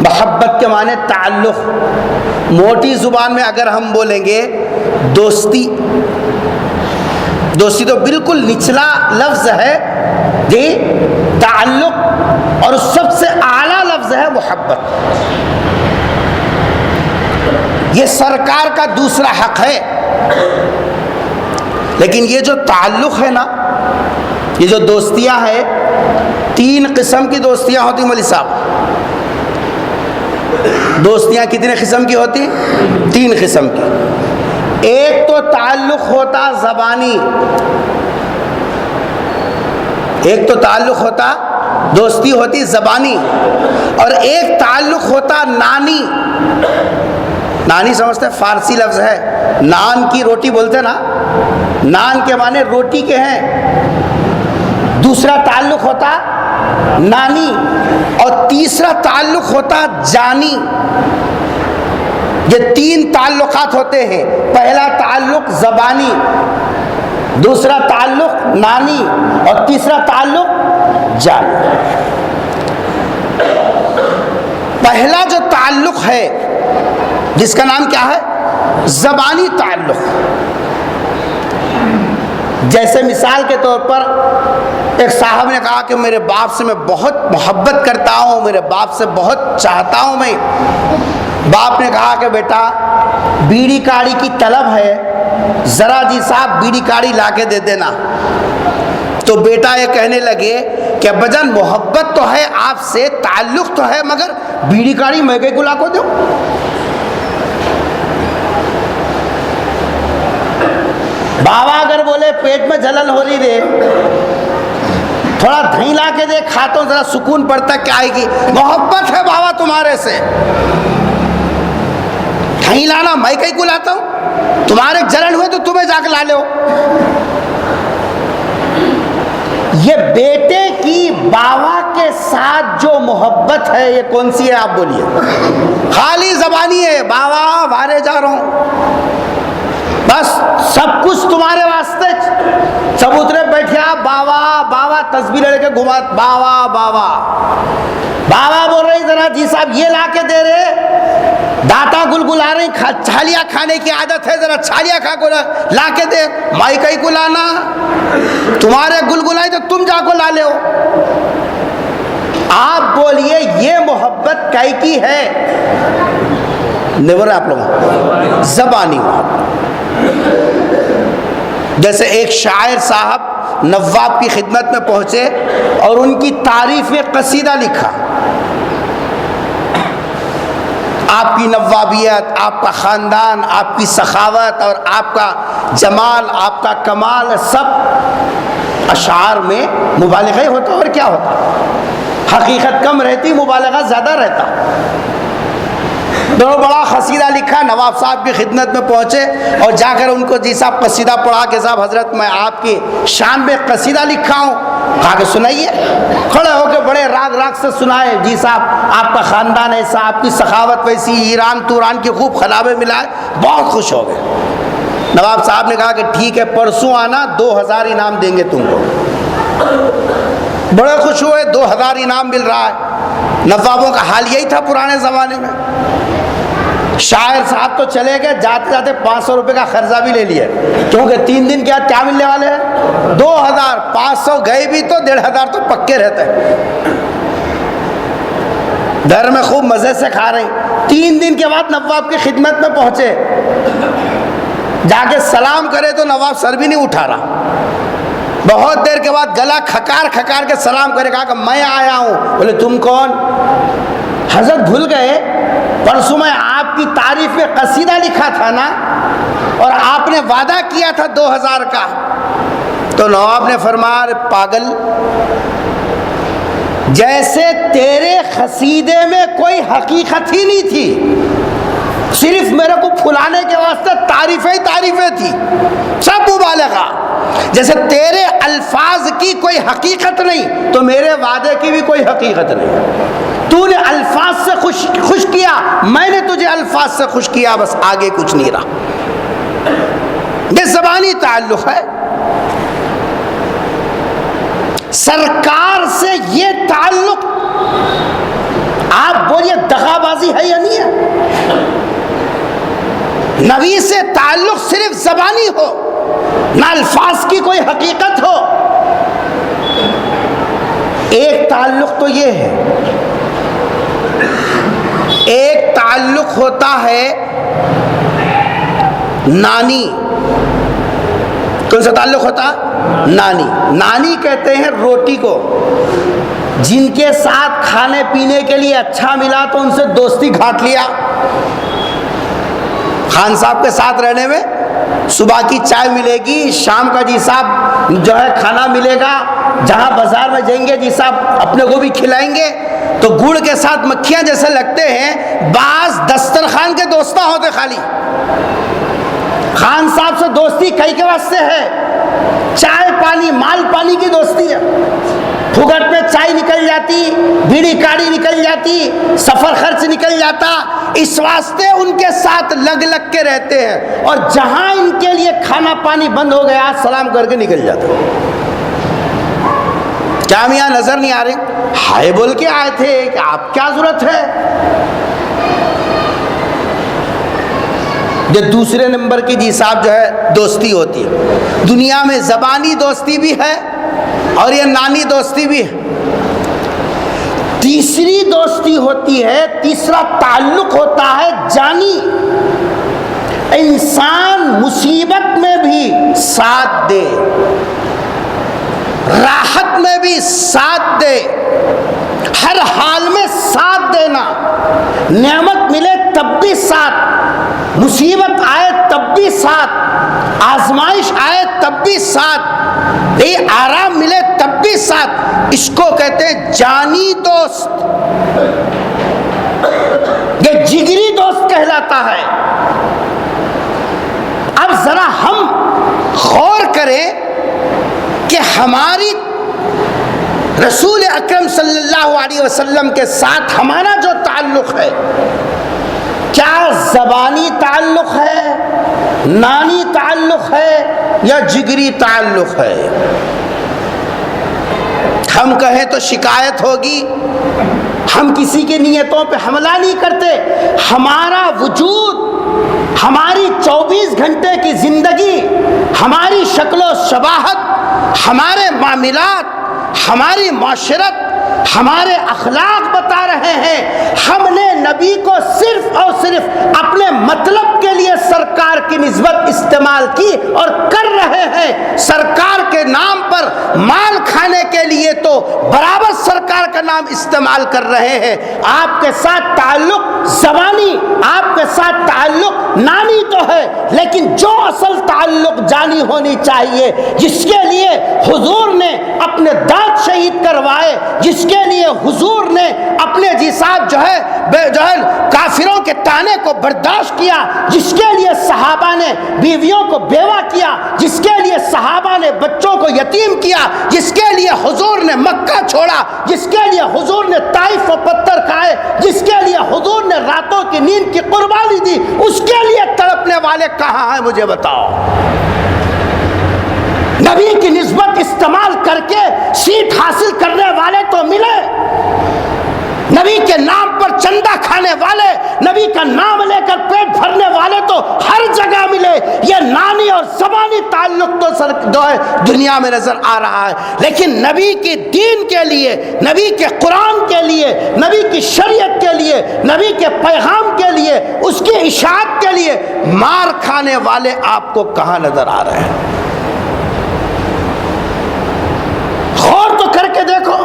محبت کے معنی تعلق، موٹی زبان میں اگر ہم بولیں گے دوستی، دوستی تو بالکل نچلا لفظ ہے جی، تعلق، اور سب سے اعلیٰ لفظ ہے محبت۔ یہ سرکار کا دوسرا حق ہے۔ لیکن یہ جو تعلق ہے نا، یہ جو دوستیاں ہیں، تین قسم کی دوستیاں ہوتی مولوی صاحب۔ دوستیاں کتنے قسم کی ہوتی؟ تین قسم کی۔ ایک تو تعلق ہوتا زبانی، ایک تو تعلق ہوتا دوستی ہوتی زبانی، اور ایک تعلق ہوتا نانی نانی سمجھتے ہیں فارسی لفظ ہے، نان کی روٹی بولتے نا، نان کے معنی روٹی کے ہیں۔ دوسرا تعلق ہوتا نانی، اور تیسرا تعلق ہوتا جانی۔ یہ تین تعلقات ہوتے ہیں، پہلا تعلق زبانی، دوسرا تعلق نانی، اور تیسرا تعلق جانی۔ پہلا جو تعلق ہے جس کا نام کیا ہے؟ زبانی تعلق۔ جیسے مثال کے طور پر ایک صاحب نے کہا کہ میرے باپ سے میں بہت محبت کرتا ہوں، میرے باپ سے بہت چاہتا ہوں میں۔ باپ نے کہا کہ بیٹا بیڑی کاڑی کی طلب ہے، ذرا جی صاحب بیڑی کاڑی لا کے دے دینا۔ تو بیٹا یہ کہنے لگے کہ ابا جان محبت تو ہے آپ سے، تعلق تو ہے، مگر بیڑی کاڑی میں کہیں کو لا کو دوں؟ بابا اگر بولے پیٹ میں جلن ہو رہی رے، تھوڑا دہی لا کے دے، کھاتا ہوں ذرا سکون پڑتا، کیا آئے گی؟ محبت ہے بابا تمہارے سے، دہی لانا میں کہیں کو لاتا ہوں؟ تمہارے جلن ہوئے تو تمہیں جا کے لا لو۔ یہ بیٹے کی بابا کے ساتھ جو محبت ہے یہ کون سی ہے آپ بولیے؟ خالی زبانی ہے، بابا باہر جا رہا ہوں، بس سب کچھ تمہارے واسطے، چبوترے بیٹھے آپ بابا بابا تصویر لے کے گھما، بابا بابا بابا بول رہے ذرا جی صاحب یہ لا کے دے رہے، داتا گلگلا رہی، چھالیاں کھانے کی عادت ہے، ذرا چھالیاں کھا کو لا کے دے، مائی کئی کو لانا، تمہارے گلگلائی تو تم جا کو لا لے ہو۔ آپ بولیے یہ محبت کئی کی ہے؟ نہیں آپ لوگ زبانی محبت۔ جیسے ایک شاعر صاحب نواب کی خدمت میں پہنچے اور ان کی تعریف میں قصیدہ لکھا، آپ کی نوابیت، آپ کا خاندان، آپ کی سخاوت اور آپ کا جمال، آپ کا کمال، سب اشعار میں مبالغہ ہوتا اور کیا ہوتا؟ حقیقت کم رہتی، مبالغہ زیادہ رہتا۔ دونوں بڑا قصیدہ لکھا، نواب صاحب کی خدمت میں پہنچے اور جا کر ان کو جی صاحب قصیدہ پڑھا کہ صاحب حضرت میں آپ کی شان میں قصیدہ لکھا ہوں۔ کہا کہ سنائیے۔ کھڑے ہو کے بڑے راگ راگ سے سنائے، جی صاحب آپ کا خاندان ایسا، آپ کی سخاوت ویسی، ایران توران کی خوب خلابے ملائے، بہت خوش ہو گئے۔ نواب صاحب نے کہا کہ ٹھیک ہے پرسوں آنا، 2000 انعام دیں گے تم کو۔ بڑے خوش ہوئے، 2000 انعام مل رہا ہے۔ نوابوں کا حال یہی تھا پرانے زمانے میں۔ شاعر صاحب تو چلے گئے، جاتے جاتے 500 روپے کا خرچہ بھی لے لیا، کیونکہ 3 دن کیا ملنے والے ہیں؟ 2000، 500 گئے بھی تو 1500 تو پکے رہتے ہیں۔ گھر میں خوب مزے سے کھا رہے ہیں۔ 3 دن کے بعد نواب کی خدمت میں پہنچے، جا کے سلام کرے تو نواب سر بھی نہیں اٹھا رہا۔ بہت دیر کے بعد گلا کھکار کھکار کے سلام کرے، کہا کہ میں آیا ہوں۔ بولے تم کون؟ حضرت بھول گئے پرسوں میں آپ کی تعریف میں قصیدہ لکھا تھا نا، اور آپ نے وعدہ کیا تھا 2000 کا۔ تو نواب نے فرمایا پاگل، جیسے تیرے قصیدے میں کوئی حقیقت ہی نہیں تھی، صرف میرے کو پھلانے کے واسطے تعریفیں تھی، سب مبالغہ۔ جیسے تیرے الفاظ کی کوئی حقیقت نہیں تو میرے وعدے کی بھی کوئی حقیقت نہیں۔ تو نے الفاظ سے خوش کیا، میں نے تجھے الفاظ سے خوش کیا، بس آگے کچھ نہیں رہا۔ یہ زبانی تعلق ہے۔ سرکار سے یہ تعلق، آپ بولیے دغا بازی ہے یا نہیں ہے؟ نبی سے تعلق صرف زبانی ہو، نہ الفاظ کی کوئی حقیقت ہو۔ ایک تعلق تو یہ ہے، ایک تعلق ہوتا ہے نانی۔ کون سا تعلق ہوتا؟ نانی۔ نانی کہتے ہیں روٹی کو، جن کے ساتھ کھانے پینے کے لیے اچھا ملا تو ان سے دوستی گھاٹ لیا۔ خان صاحب کے ساتھ رہنے میں صبح کی چائے ملے گی، شام کا جی صاحب جو ہے کھانا ملے گا، جہاں بازار میں جائیں گے جی صاحب اپنے کو بھی کھلائیں گے، تو گڑ کے ساتھ مکھیاں جیسے لگتے ہیں، بعض دسترخوان کے دوستہ ہوتے خالی، خان صاحب سے دوستی کئی کے واسطے ہے، چائے پانی مال پانی کی دوستی ہے، پھگٹ میں چائے نکل جاتی، بیڑی کاڑی نکل جاتی، سفر خرچ نکل جاتا، اس واسطے ان کے ساتھ لگ لگ کے رہتے ہیں، اور جہاں ان کے لیے کھانا پانی بند ہو گیا سلام کر کے نکل جاتا۔ کیا میاں نظر نہیں آ رہے؟ ہائے بول کے آئے تھے کہ آپ کیا ضرورت ہے؟ یہ دوسرے نمبر کی جی صاحب جو ہے دوستی ہوتی ہے۔ دنیا میں زبانی دوستی بھی ہے اور یہ نانی دوستی بھی ہے۔ تیسری دوستی ہوتی ہے، تیسرا تعلق ہوتا ہے جانی، انسان مصیبت میں بھی ساتھ دے، راحت میں بھی ساتھ دے، ہر حال میں ساتھ دینا، نعمت ملے تب بھی ساتھ، مصیبت آئے تب بھی ساتھ، آزمائش آئے تب بھی ساتھ، آرام ملے تب بھی ساتھ، اس کو کہتے ہیں جانی دوست، یہ جگری دوست کہلاتا ہے۔ اب ذرا ہم غور کریں کہ ہماری رسول اکرم صلی اللہ علیہ وسلم کے ساتھ ہمارا جو تعلق ہے، کیا زبانی تعلق ہے، نانی تعلق ہے، یا جگری تعلق ہے؟ ہم کہیں تو شکایت ہوگی، ہم کسی کی نیتوں پہ حملہ نہیں کرتے، ہمارا وجود، ہماری 24 گھنٹے کی زندگی، ہماری شکل و شباہت، ہمارے معاملات، ہماری معاشرت، ہمارے اخلاق بتا رہے ہیں ہم نے نبی کو صرف اور صرف اپنے مطلب کے لیے سرکار کی نسبت استعمال کی اور کر رہے ہیں، سرکار کے نام پر مال کھانے کے لیے تو برابر سرکار کا نام استعمال کر رہے ہیں۔ آپ کے ساتھ تعلق زبانی، آپ کے ساتھ تعلق نانی تو ہے، لیکن جو اصل تعلق جانی ہونی چاہیے، جس کے لیے حضور نے اپنے دانت شہید کروائے، جس کے لیے حضور نے اپنے جی صاحب جو ہے کافروں کے طعنے کو برداشت کیا، جس کے لیے صحابہ نے بیویوں کو بیوہ کیا، جس کے لیے صحابہ نے بچوں کو یتیم کیا، جس کے لیے حضور نے مکہ چھوڑا، جس کے لیے حضور نے طائف و پتھر کھائے، جس کے لیے حضور نے راتوں کی نیند کی قربانی دی، اس کے لیے تڑپنے والے کہاں ہیں مجھے بتاؤ؟ نبی کی نسبت استعمال کر کے سیٹ حاصل کرنے والے تو ملے، نبی کے نام پر چندہ کھانے والے، نبی کا نام لے کر پیٹ بھرنے والے تو ہر جگہ ملے۔ یہ نانی اور زبانی تعلق تو دنیا میں نظر آ رہا ہے، لیکن نبی کی دین کے لیے، نبی کے قرآن کے لیے، نبی کی شریعت کے لیے، نبی کے پیغام کے لیے، اس کی اشاعت کے لیے مار کھانے والے آپ کو کہاں نظر آ رہے ہیں؟ غور تو کر کے دیکھو۔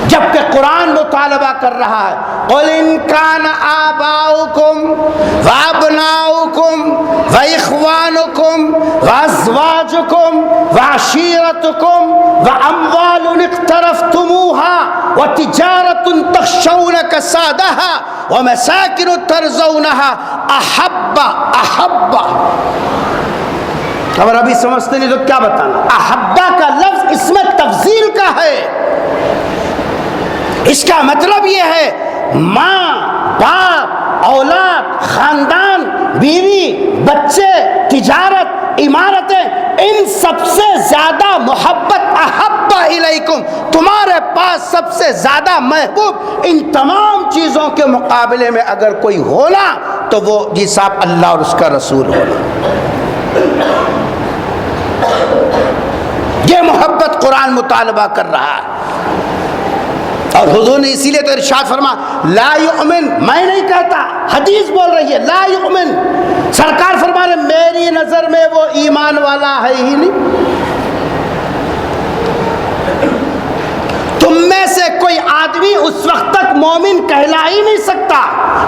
جبکہ قرآن مطالبہ کر رہا ہے قُلْ إِنْ كَانَ آبَاؤُكُمْ وَأَبْنَاؤُكُمْ وَإِخْوَانُكُمْ وَأَزْوَاجُكُمْ وَعَشِيرَتُكُمْ وَأَمْوَالٌ اقْتَرَفْتُمُوهَا وَتِجَارَةٌ تَخْشَوْنَ كَسَادَهَا وَمَسَاكِنُ تَرْضَوْنَهَا أَحَبَّ اگر ابھی سمجھتے نہیں تو کیا بتانا؟ احبا کا لفظ اس میں تفضیل کا ہے، اس کا مطلب یہ ہے ماں، باپ، اولاد، خاندان، بیوی، بچے، تجارت، عمارتیں، ان سب سے زیادہ محبت احب الیکم، تمہارے پاس سب سے زیادہ محبوب ان تمام چیزوں کے مقابلے میں اگر کوئی ہونا تو وہ جی صاحب اللہ اور اس کا رسول ہونا۔ یہ محبت قرآن مطالبہ کر رہا ہے، اور حضور نے اسی لیے تو ارشاد فرما لا یؤمن، میں نہیں کہتا، حدیث بول رہی ہے لا یؤمن، سرکار فرما رہے میری نظر میں وہ ایمان والا ہے ہی نہیں، تم میں سے کوئی آدمی اس وقت تک مومن کہلا ہی نہیں سکتا،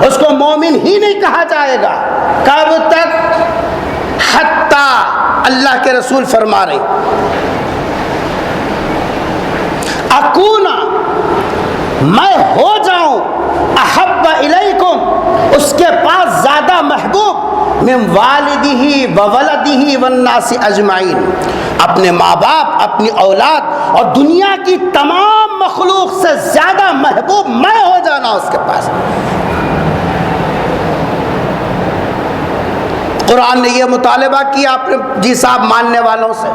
اس کو مومن ہی نہیں کہا جائے گا۔ کب تک؟ حتیٰ، اللہ کے رسول فرما رہے اکونا، میں ہو جاؤں احب الیکم، اس کے پاس زیادہ محبوب، من والدہ وولدہ والناس اجمعین، اپنے ماں باپ، اپنی اولاد اور دنیا کی تمام مخلوق سے زیادہ محبوب میں ہو جانا اس کے پاس۔ قرآن نے یہ مطالبہ کیا اپنے جی صاحب ماننے والوں سے۔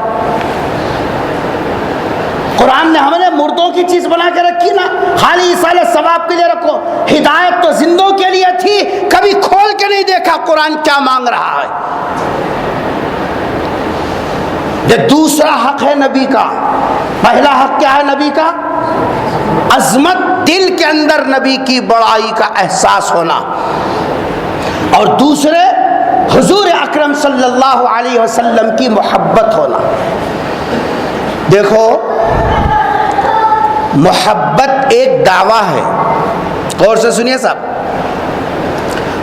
قرآن نے ہمیں مردوں کی چیز بنا کے رکھی نا، خالی ایصال ثواب کے لیے رکھو، ہدایت تو زندوں کے لیے تھی، کبھی کھول کے نہیں دیکھا قرآن کیا مانگ رہا ہے۔ یہ دوسرا حق ہے نبی کا۔ پہلا حق کیا ہے نبی کا؟ عظمت، دل کے اندر نبی کی بڑائی کا احساس ہونا، اور دوسرے حضور اکرم صلی اللہ علیہ وسلم کی محبت ہونا۔ دیکھو، محبت ایک دعویٰ ہے، غور سے سنیے صاحب،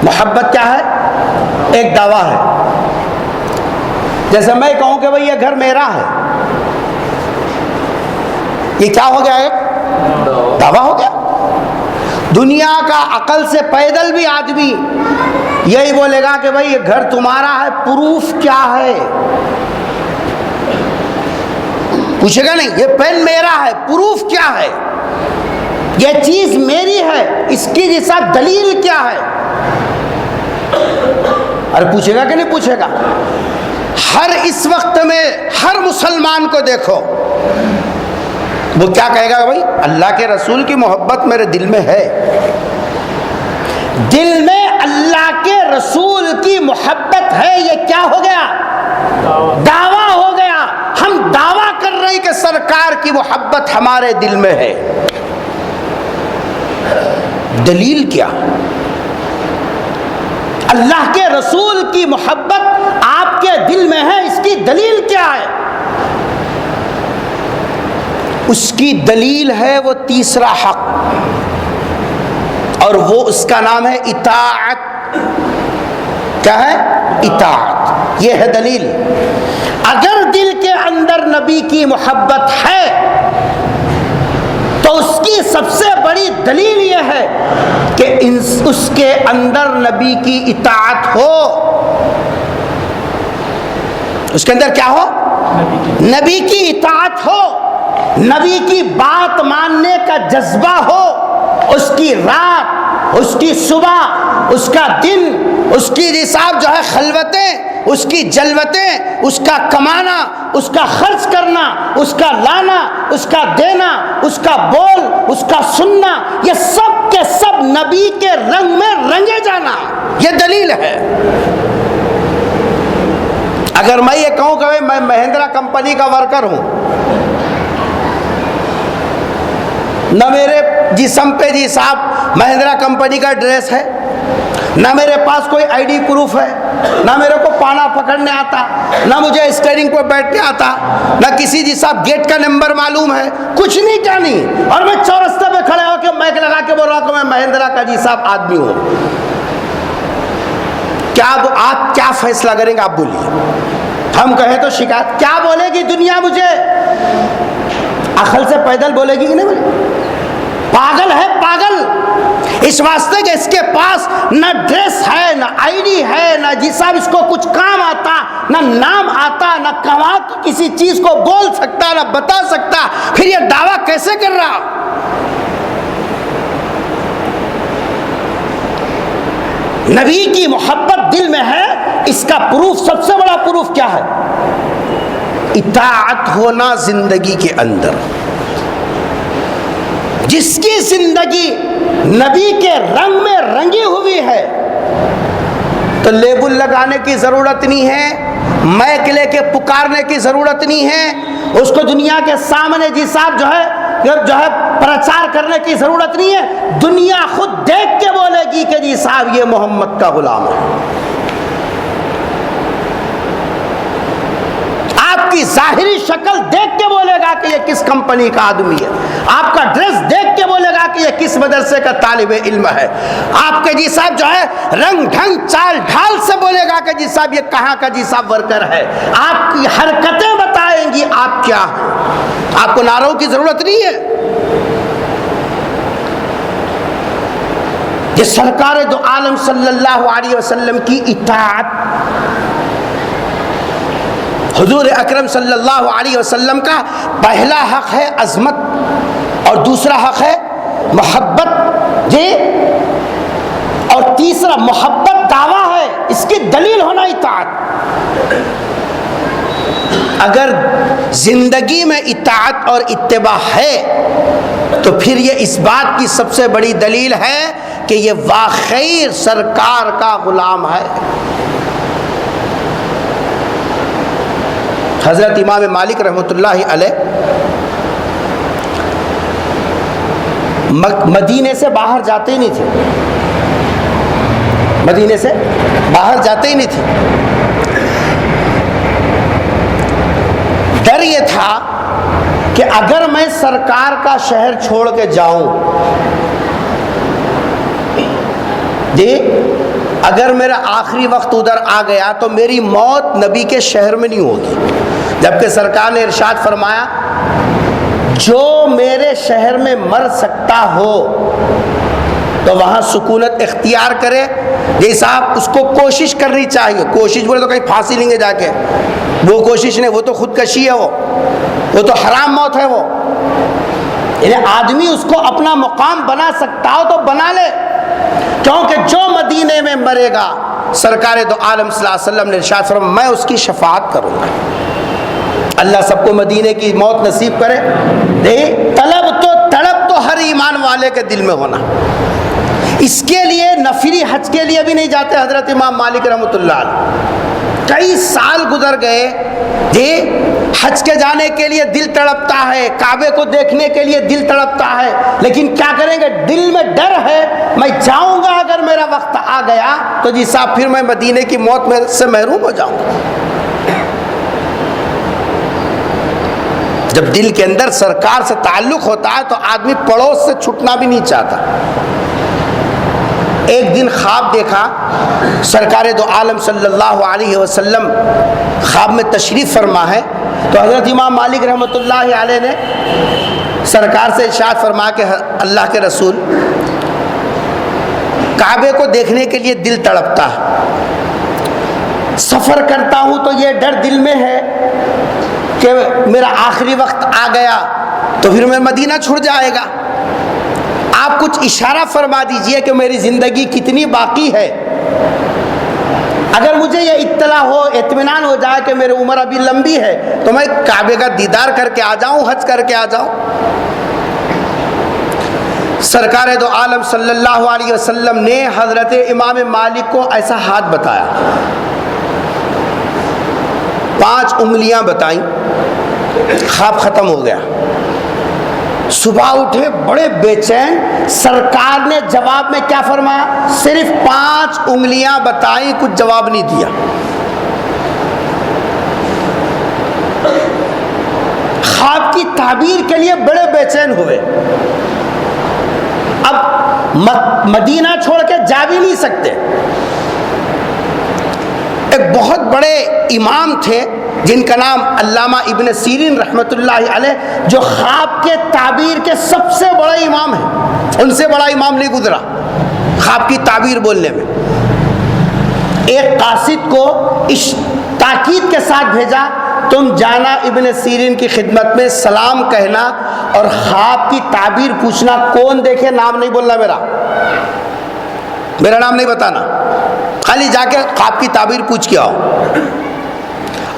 محبت کیا ہے؟ ایک دعویٰ ہے۔ جیسے میں کہوں کہ بھئی یہ گھر میرا ہے، یہ کیا ہو گیا؟ ایک دعویٰ ہو گیا۔ دنیا کا عقل سے پیدل بھی آدمی یہی بولے گا کہ بھئی یہ گھر تمہارا ہے، پروف کیا ہے؟ پوچھے گا نہیں، یہ پین میرا ہے، پروف کیا ہے؟ یہ چیز میری ہے، اس کی جیسا دلیل کیا ہے؟ ارے پوچھے گا کہ نہیں پوچھے گا؟ ہر اس وقت میں ہر مسلمان کو دیکھو، وہ کیا کہے گا؟ بھائی اللہ کے رسول کی محبت میرے دل میں ہے، دل میں اللہ کے رسول کی محبت ہے، یہ کیا ہو گیا؟ دعویٰ ہو گیا۔ ہم دعویٰ کر رہے ہیں کہ سرکار کی محبت ہمارے دل میں ہے۔ دلیل کیا؟ اللہ کے رسول کی محبت آپ کے دل میں ہے، اس کی دلیل کیا ہے؟ اس کی دلیل ہے وہ تیسرا حق، اور وہ اس کا نام ہے اطاعت۔ کیا ہے؟ اطاعت، یہ ہے دلیل۔ اگر دل کے اندر نبی کی محبت ہے تو اس کی سب سے بڑی دلیل یہ ہے کہ اس کے اندر نبی کی اطاعت ہو۔ اس کے اندر کیا ہو؟ نبی کی اطاعت ہو، نبی کی بات ماننے کا جذبہ ہو، اس کی رات، اس کی صبح، اس کا دن، اس کی حساب جو ہے خلوتیں، اس کی جلوتیں، اس کا کمانا، اس کا خرچ کرنا، اس کا لانا، اس کا دینا، اس کا بول، اس کا سننا، یہ سب کے سب نبی کے رنگ میں رنگے جانا، یہ دلیل ہے۔ اگر میں یہ کہوں کہ میں مہندرا کمپنی کا ورکر ہوں، نہ میرے جسم پہ جی صاحب مہندرا کمپنی کا ڈریس ہے، نہ میرے پاس کوئی آئی ڈی پروف ہے، نہ میرے کو پانا پکڑنے آتا، نہ مجھے اسٹیئرنگ پہ بیٹھنے آتا، نہ کسی جی صاحب گیٹ کا نمبر معلوم ہے، کچھ نہیں کیا نہیں، اور میں چورستے پہ کھڑے ہو کے مائک لگا کے بول رہا ہوں کہ میں مہندرا کا جی صاحب آدمی ہوں، کیا آپ کیا فیصلہ کریں گے؟ آپ بولیے۔ ہم کہیں تو شکایت، کیا بولے گی دنیا مجھے؟ عقل سے پیدل بولے گی کہ نہیں بولے؟ پاگل ہے پاگل، اس واسطے کہ اس کے پاس نہ ڈریس ہے، نہ آئی ڈی ہے، نہ جی صاحب اس کو کچھ کام آتا، نہ نام آتا، نہ کما کسی چیز کو بول سکتا، نہ بتا سکتا، پھر یہ دعویٰ کیسے کر رہا؟ نبی کی محبت دل میں ہے، اس کا پروف، سب سے بڑا پروف کیا ہے؟ اطاعت ہونا زندگی کے اندر۔ جس کی زندگی نبی کے رنگ میں رنگی ہوئی ہے تو لیبل لگانے کی ضرورت نہیں ہے، مائک لے کے پکارنے کی ضرورت نہیں ہے، اس کو دنیا کے سامنے جی صاحب جو ہے پرچار کرنے کی ضرورت نہیں ہے، دنیا خود دیکھ کے بولے گی کہ جی صاحب یہ محمد کا غلام ہے۔ آپ آپ کی ظاہری شکل دیکھ کے بولے گا کہ یہ کس کمپنی کا آدمی ہے، آپ کا ڈریس دیکھ کے بولے گا کہ یہ کس مدرسے کا طالب علم ہے، آپ کے جی صاحب جو ہے رنگ ڈھنگ چال ڈھال سے بولے گا کہ جی صاحب یہ کہاں کا جی صاحب ورکر ہے، آپ کی حرکتیں بتائیں گی آپ کیا ہیں۔ آپ کو نعروں کی ضرورت نہیں ہے۔ یہ سرکار دو عالم صلی اللہ علیہ وسلم کی اطاعت، حضور اکرم صلی اللہ علیہ وسلم کا پہلا حق ہے عظمت، اور دوسرا حق ہے محبت جی، اور تیسرا محبت دعویٰ ہے، اس کی دلیل ہونا اطاعت۔ اگر زندگی میں اطاعت اور اتباع ہے تو پھر یہ اس بات کی سب سے بڑی دلیل ہے کہ یہ واقعی سرکار کا غلام ہے۔ حضرت امام مالک رحمۃ اللہ علیہ مدینے سے باہر جاتے ہی نہیں تھے، مدینے سے باہر جاتے ہی نہیں تھے۔ ڈر یہ تھا کہ اگر میں سرکار کا شہر چھوڑ کے جاؤں جی، اگر میرا آخری وقت ادھر آ گیا تو میری موت نبی کے شہر میں نہیں ہوگی، جبکہ سرکار نے ارشاد فرمایا جو میرے شہر میں مر سکتا ہو تو وہاں سکونت اختیار کرے۔ جی صاحب اس کو کوشش کرنی چاہیے، کوشش بولے تو کہیں پھانسی لیں گے جا کے، وہ کوشش نہیں، وہ تو خودکشی ہے، وہ تو حرام موت ہے۔ وہ یعنی آدمی اس کو اپنا مقام بنا سکتا ہو تو بنا لے، کیونکہ جو مدینے میں مرے گا سرکار دو عالم صلی اللہ علیہ وسلم نے ارشاد فرمایا میں اس کی شفاعت کروں گا۔ اللہ سب کو مدینے کی موت نصیب کرے۔ طلب تو ہر ایمان والے کے دل میں ہونا، اس کے لیے نفلی حج کے لیے بھی نہیں جاتے حضرت امام مالک رحمۃ اللہ علیہ۔ کئی سال گزر گئے جی، حج کے جانے کے لیے دل تڑپتا ہے، کعبے کو دیکھنے کے لیے دل تڑپتا ہے، لیکن کیا کریں گے، دل میں ڈر ہے میں جاؤں گا اگر میرا وقت آ گیا تو جی صاحب پھر میں مدینے کی موت میں سے محروم ہو جاؤں گا۔ جب دل کے اندر سرکار سے تعلق ہوتا ہے تو آدمی پڑوس سے چھٹنا بھی نہیں چاہتا۔ ایک دن خواب دیکھا، سرکار دو عالم صلی اللہ علیہ وسلم خواب میں تشریف فرما ہے، تو حضرت امام مالک رحمۃ اللہ علیہ نے سرکار سے ارشاد فرما کہ اللہ کے رسول کعبے کو دیکھنے کے لیے دل تڑپتا ہے، سفر کرتا ہوں تو یہ ڈر دل میں ہے کہ میرا آخری وقت آ گیا تو پھر میں مدینہ چھوڑ جائے گا، آپ کچھ اشارہ فرما دیجئے کہ میری زندگی کتنی باقی ہے، اگر مجھے یہ اطلاع ہو، اطمینان ہو جائے کہ میری عمر ابھی لمبی ہے تو میں کعبے کا دیدار کر کے آ جاؤں، حج کر کے آ جاؤں۔ سرکار دو عالم صلی اللہ علیہ وسلم نے حضرت امام مالک کو ایسا ہاتھ بتایا، 5 انگلیاں بتائیں، خواب ختم ہو گیا۔ صبح اٹھے بڑے بے چین، سرکار نے جواب میں کیا فرمایا، صرف 5 انگلیاں بتائیں، کچھ جواب نہیں دیا۔ خواب کی تعبیر کے لیے بڑے بے چین ہوئے، اب مدینہ چھوڑ کے جا بھی نہیں سکتے۔ ایک بہت بڑے امام تھے جن کا نام علامہ ابن سیرین رحمۃ اللہ علیہ، جو خواب کے تعبیر کے سب سے بڑے امام ہیں، ان سے بڑا امام نہیں گزرا خواب کی تعبیر بولنے میں۔ ایک قاصد کو اس تاکید کے ساتھ بھیجا، تم جانا ابن سیرین کی خدمت میں سلام کہنا اور خواب کی تعبیر پوچھنا، کون دیکھے نام نہیں بولنا، میرا نام نہیں بتانا، خالی جا کے خواب کی تعبیر پوچھ کے آؤ۔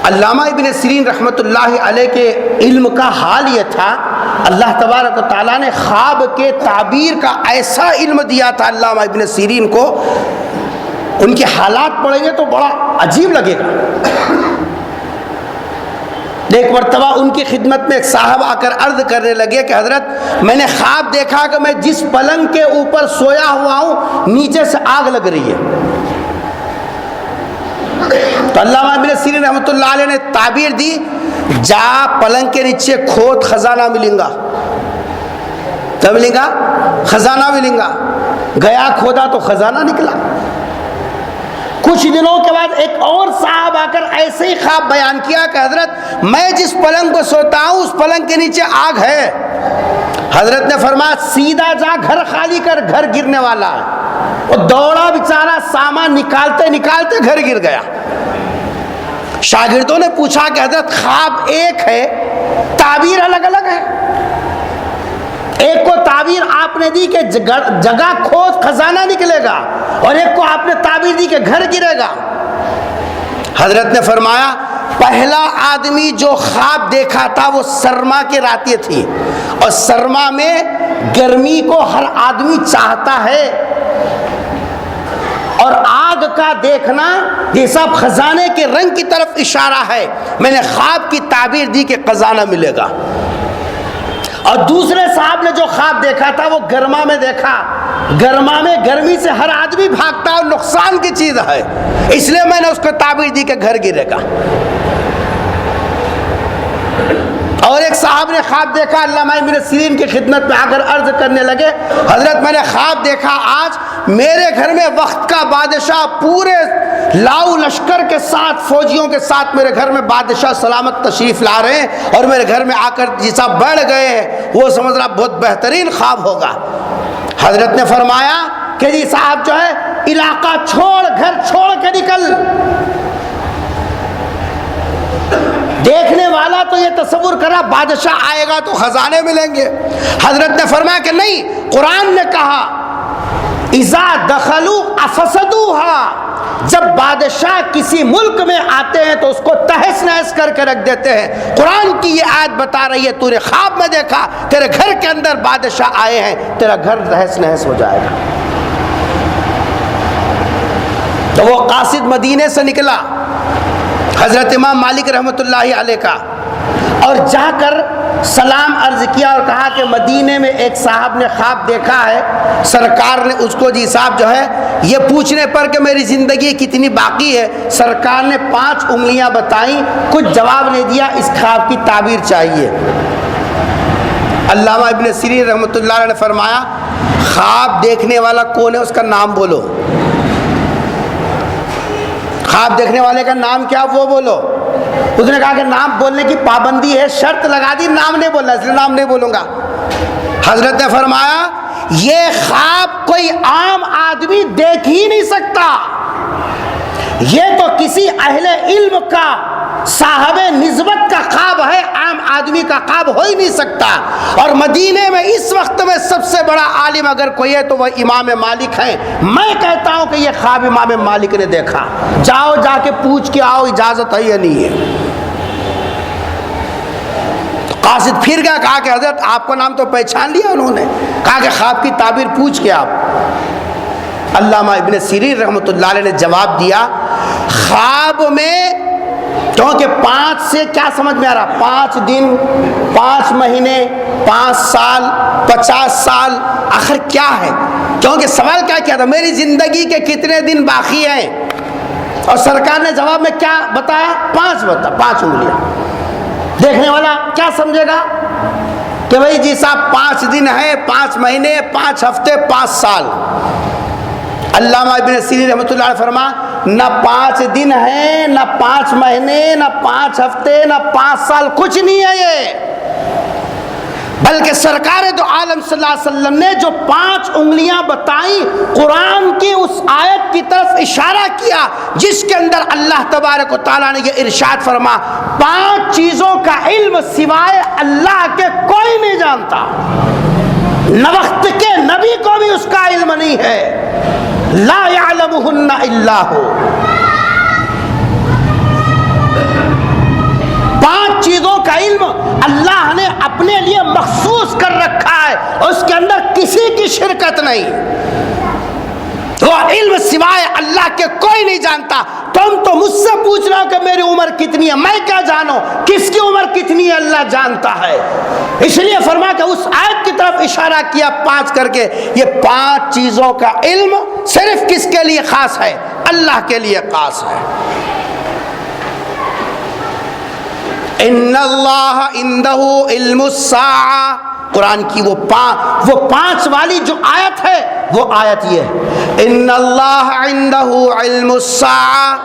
علامہ ابن سیرین رحمۃ اللہ علیہ کے علم کا حال یہ تھا، اللہ تبارک و تعالیٰ نے خواب کے تعبیر کا ایسا علم دیا تھا علامہ ابن سیرین کو، ان کے حالات پڑھیں گے تو بڑا عجیب لگے گا۔ ایک مرتبہ ان کی خدمت میں ایک صاحب آ کر عرض کرنے لگے کہ حضرت میں نے خواب دیکھا کہ میں جس پلنگ کے اوپر سویا ہوا ہوں نیچے سے آگ لگ رہی ہے۔ تو علامہ ابن سیرین رحمۃ اللہ علیہ نے تعبیر دی، جا پلنگ کے نیچے کھود خزانہ ملیں گا، کیا ملیں گا؟ خزانہ ملیں گا۔ گیا کھودا تو خزانہ نکلا۔ کچھ دنوں کے بعد ایک اور صاحب آ کر ایسے ہی خواب بیان کیا کہ حضرت میں جس پلنگ کو سوتا ہوں اس پلنگ کے نیچے آگ ہے۔ حضرت نے فرمایا سیدھا جا گھر خالی کر، گھر گرنے والا ہے۔ وہ دوڑا بیچارہ، سامان نکالتے نکالتے گھر گر گیا۔ شاگردوں نے پوچھا کہ حضرت خواب ایک ہے، تعبیر الگ الگ ہے۔ ایک کو تعبیر آپ نے دی کہ جگہ کھود خزانہ نکلے گا، اور ایک کو آپ نے تعبیر دی کہ گھر گرے گا۔ حضرت نے فرمایا پہلا آدمی جو خواب دیکھا تھا وہ سرما کی راتیں تھی، اور سرما میں گرمی کو ہر آدمی چاہتا ہے، اور آگ کا دیکھنا یہ سب خزانے کے رنگ کی طرف اشارہ ہے۔ میں نے خواب کی تعبیر دی کہ خزانہ ملے گا۔ اور دوسرے صاحب نے جو خواب دیکھا تھا وہ گرما میں دیکھا، گرما میں گرمی سے ہر آدمی بھاگتا ہے اور نقصان کی چیز ہے، اس لیے میں نے اس کو تعبیر دی کہ گھر گرے گا۔ اور ایک صاحب نے خواب دیکھا، علامہ ابن سیرین کی خدمت میں آ کر عرض کرنے لگے حضرت میں نے خواب دیکھا آج میرے گھر میں وقت کا بادشاہ پورے لاؤ لشکر کے ساتھ، فوجیوں کے ساتھ میرے گھر میں بادشاہ سلامت تشریف لا رہے ہیں، اور میرے گھر میں آ کر جیسا بیٹھ گئے ہیں، وہ سمجھ رہا بہت بہترین خواب ہوگا۔ حضرت نے فرمایا کہ جی صاحب جو ہے علاقہ چھوڑ، گھر چھوڑ کے نکل۔ دیکھنے والا تو یہ تصور کرا بادشاہ آئے گا تو خزانے ملیں گے۔ حضرت نے فرمایا کہ نہیں، قرآن نے کہا اذا دخلوا افسدوها، جب بادشاہ کسی ملک میں آتے ہیں تو اس کو تہس نہس کر کے رکھ دیتے ہیں۔ قرآن کی یہ آیت بتا رہی ہے تو نے خواب میں دیکھا تیرے گھر کے اندر بادشاہ آئے ہیں، تیرا گھر تہس نہس ہو جائے گا۔ تو وہ قاصد مدینے سے نکلا حضرت امام مالک رحمۃ اللہ علیہ کا، اور جا کر سلام عرض کیا اور کہا کہ مدینے میں ایک صاحب نے خواب دیکھا ہے، سرکار نے اس کو جی صاحب جو ہے یہ پوچھنے پر کہ میری زندگی کتنی باقی ہے، سرکار نے 5 انگلیاں بتائیں، کچھ جواب نہیں دیا، اس خواب کی تعبیر چاہیے۔ علامہ ابن سیرین رحمۃ اللہ علیہ نے فرمایا خواب دیکھنے والا کون ہے، اس کا نام بولو۔ خواب دیکھنے والے کا نام کیا وہ بولو۔ اس نے کہا کہ نام بولنے کی پابندی ہے، شرط لگا دی نام نہیں بولنا، اس لیے نام نہیں بولوں گا۔ حضرت نے فرمایا یہ خواب کوئی عام آدمی دیکھ ہی نہیں سکتا، یہ تو کسی اہل علم کا، صاحب نسبت کا خواب ہے، عام آدمی کا خواب ہو ہی نہیں سکتا۔ اور مدینے میں اس وقت میں سب سے بڑا عالم اگر کوئی ہے تو وہ امام مالک ہیں۔ میں کہتا ہوں کہ یہ خواب امام مالک نے دیکھا، جاؤ جا کے پوچھ کے آؤ اجازت ہے یا نہیں ہے۔ قاصد پھر گیا، کہا کہ حضرت آپ کا نام تو پہچان لیا انہوں نے، کہا کہ خواب کی تعبیر پوچھ کے آپ۔ علامہ ابن سیرین رحمۃ اللہ علیہ نے جواب دیا خواب میں، کیونکہ 5 سے کیا سمجھ میں آ رہا، 5 دن، 5 مہینے، 5 سال، 50 سال، آخر کیا ہے؟ کیونکہ سوال کیا تھا، میری زندگی کے کتنے دن باقی ہیں؟ اور سرکار نے جواب میں کیا بتایا؟ 5 انگلیاں۔ دیکھنے والا کیا سمجھے گا کہ بھائی جی صاحب 5 دن ہے، 5 مہینے، 5 ہفتے، 5 سال۔ علامہ ابن سیرین رحمۃ اللہ علیہ فرما نہ 5 دن ہیں، نہ 5 مہینے، نہ 5 ہفتے، نہ 5 سال، کچھ نہیں ہے یہ، بلکہ سرکار دو عالم صلی اللہ علیہ وسلم نے جو 5 انگلیاں بتائیں، قرآن کی اس آیت کی طرف اشارہ کیا جس کے اندر اللہ تبارک و تعالیٰ نے یہ ارشاد فرما 5 چیزوں کا علم سوائے اللہ کے کوئی نہیں جانتا، نہ وقت کے نبی کو بھی اس کا علم نہیں ہے، لا یعلمہن الا ہو۔ 5 چیزوں کا علم اللہ نے اپنے لیے مخصوص کر رکھا ہے، اس کے اندر کسی کی شرکت نہیں، وہ علم سوائے اللہ کے کوئی نہیں جانتا۔ تم تو مجھ سے پوچھ رہے ہو کہ میری عمر کتنی ہے، میں کیا جانوں کس کی عمر کتنی ہے، اللہ جانتا ہے۔ اس لیے فرما کہ اس آیت کی طرف اشارہ کیا 5 کر کے، یہ 5 چیزوں کا علم صرف کس کے لیے خاص ہے؟ اللہ کے لیے خاص ہے۔ ان اللہ عندہ علم الساعہ، قرآن کی وہ پانچ والی جو آیت ہے وہ آیت یہ ہے، ان اللہ عندہ علم الساعہ،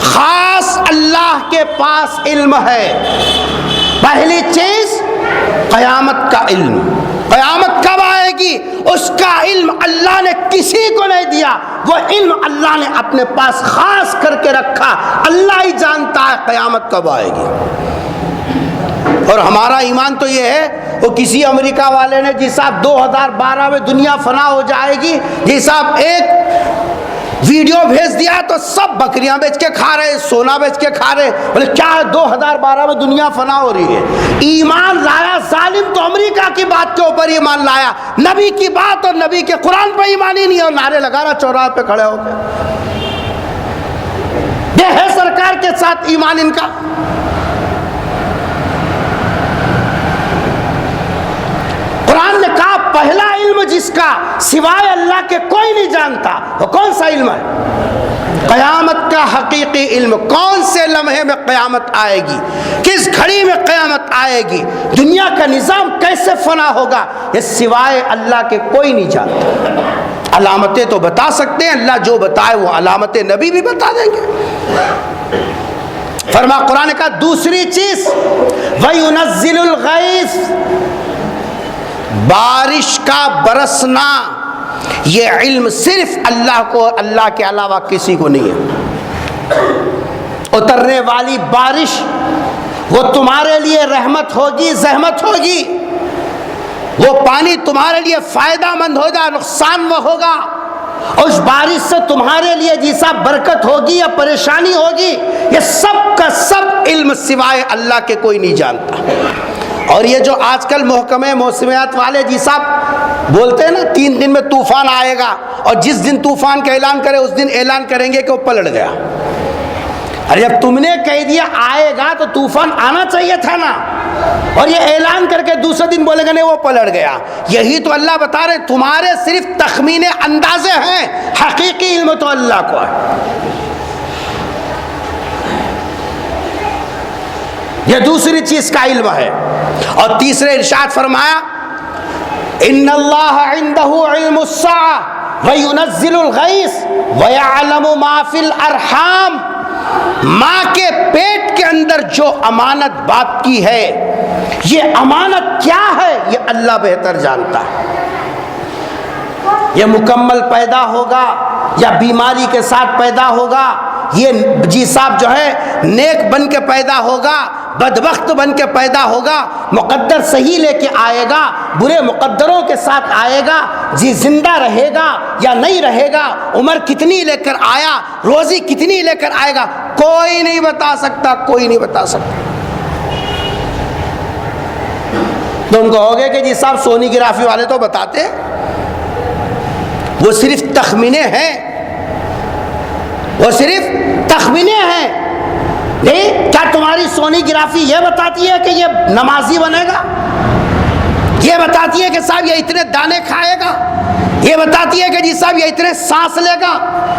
خاص اللہ کے پاس علم ہے۔ پہلی چیز قیامت کا علم، قیامت کب آئے گی اس کا علم اللہ نے کسی کو نہیں دیا، وہ علم اللہ نے اپنے پاس خاص کر کے رکھا، اللہ ہی جانتا ہے قیامت کب آئے گی۔ اور ہمارا ایمان تو یہ ہے، وہ کسی امریکہ والے نے جی صاحب 2012 میں دنیا فنا ہو جائے گی، جی صاحب ایک ویڈیو بھیج دیا تو سب بکریاں بیچ کے کھا رہے، سونا بیچ کے کھا رہے، بولے کیا 2012 میں دنیا فنا ہو رہی ہے۔ ایمان لایا ظالم تو امریکہ کی بات کے اوپر ایمان لایا، نبی کی بات اور نبی کے قرآن پہ ایمان ہی نہیں ہے، اور نعرے لگا رہا چوراہے پہ کھڑے ہو کے۔ یہ ہے سرکار کے ساتھ ایمان ان کا۔ قرآن نے کہا پہلا علم جس کا سوائے اللہ کے کوئی نہیں جانتا، وہ کون سا علم ہے؟ قیامت کا حقیقی علم، کون سے لمحے میں قیامت آئے گی، کس گھڑی میں قیامت آئے گی، دنیا کا نظام کیسے فنا ہوگا، یہ سوائے اللہ کے کوئی نہیں جانتا۔ علامتیں تو بتا سکتے ہیں، اللہ جو بتائے وہ علامتیں نبی بھی بتا دیں گے۔ فرما قرآن کا دوسری چیز وَيُنَزِّلُ الْغَيْثَ، بارش کا برسنا، یہ علم صرف اللہ کو، اللہ کے علاوہ کسی کو نہیں ہے۔ اترنے والی بارش وہ تمہارے لیے رحمت ہوگی، زحمت ہوگی، وہ پانی تمہارے لیے فائدہ مند ہوگا، نقصان وہ ہوگا، اس بارش سے تمہارے لیے جیسا برکت ہوگی یا پریشانی ہوگی، یہ سب کا سب علم سوائے اللہ کے کوئی نہیں جانتا۔ اور یہ جو آج کل محکمہ موسمیات والے جی صاحب بولتے ہیں نا 3 دن میں طوفان آئے گا، اور جس دن طوفان کا اعلان کرے اس دن اعلان کریں گے کہ وہ پلٹ گیا۔ ارے جب تم نے کہہ دیا آئے گا تو طوفان آنا چاہیے تھا نا، اور یہ اعلان کر کے دوسرے دن بولے گا نہیں وہ پلٹ گیا۔ یہی تو اللہ بتا رہے تمہارے صرف تخمینے اندازے ہیں، حقیقی علم تو اللہ کو ہے۔ یہ دوسری چیز کا علم ہے۔ اور تیسرے ارشاد فرمایا ان اللہ عندہ علم الساعہ وینزل الغیث ویعلم ما فی الارحام، ماں کے پیٹ کے اندر جو امانت باپ کی ہے، یہ امانت کیا ہے یہ اللہ بہتر جانتا ہے۔ یہ مکمل پیدا ہوگا یا بیماری کے ساتھ پیدا ہوگا، یہ جی صاحب جو ہے نیک بن کے پیدا ہوگا، بدبخت بن کے پیدا ہوگا، مقدر صحیح لے کے آئے گا، برے مقدروں کے ساتھ آئے گا، جی زندہ رہے گا یا نہیں رہے گا، عمر کتنی لے کر آیا، روزی کتنی لے کر آئے گا، کوئی نہیں بتا سکتا، کوئی نہیں بتا سکتا۔ تم کہو گے کہ جی صاحب سونوگرافی والے تو بتاتے ہیں، وہ صرف تخمینے ہیں، وہ صرف تخمینے ہیں۔ نہیں، کیا تمہاری سونوگرافی یہ بتاتی ہے کہ یہ نمازی بنے گا؟ یہ بتاتی ہے کہ صاحب یہ اتنے دانے کھائے گا؟ یہ بتاتی ہے کہ جی صاحب یہ اتنے سانس لے گا؟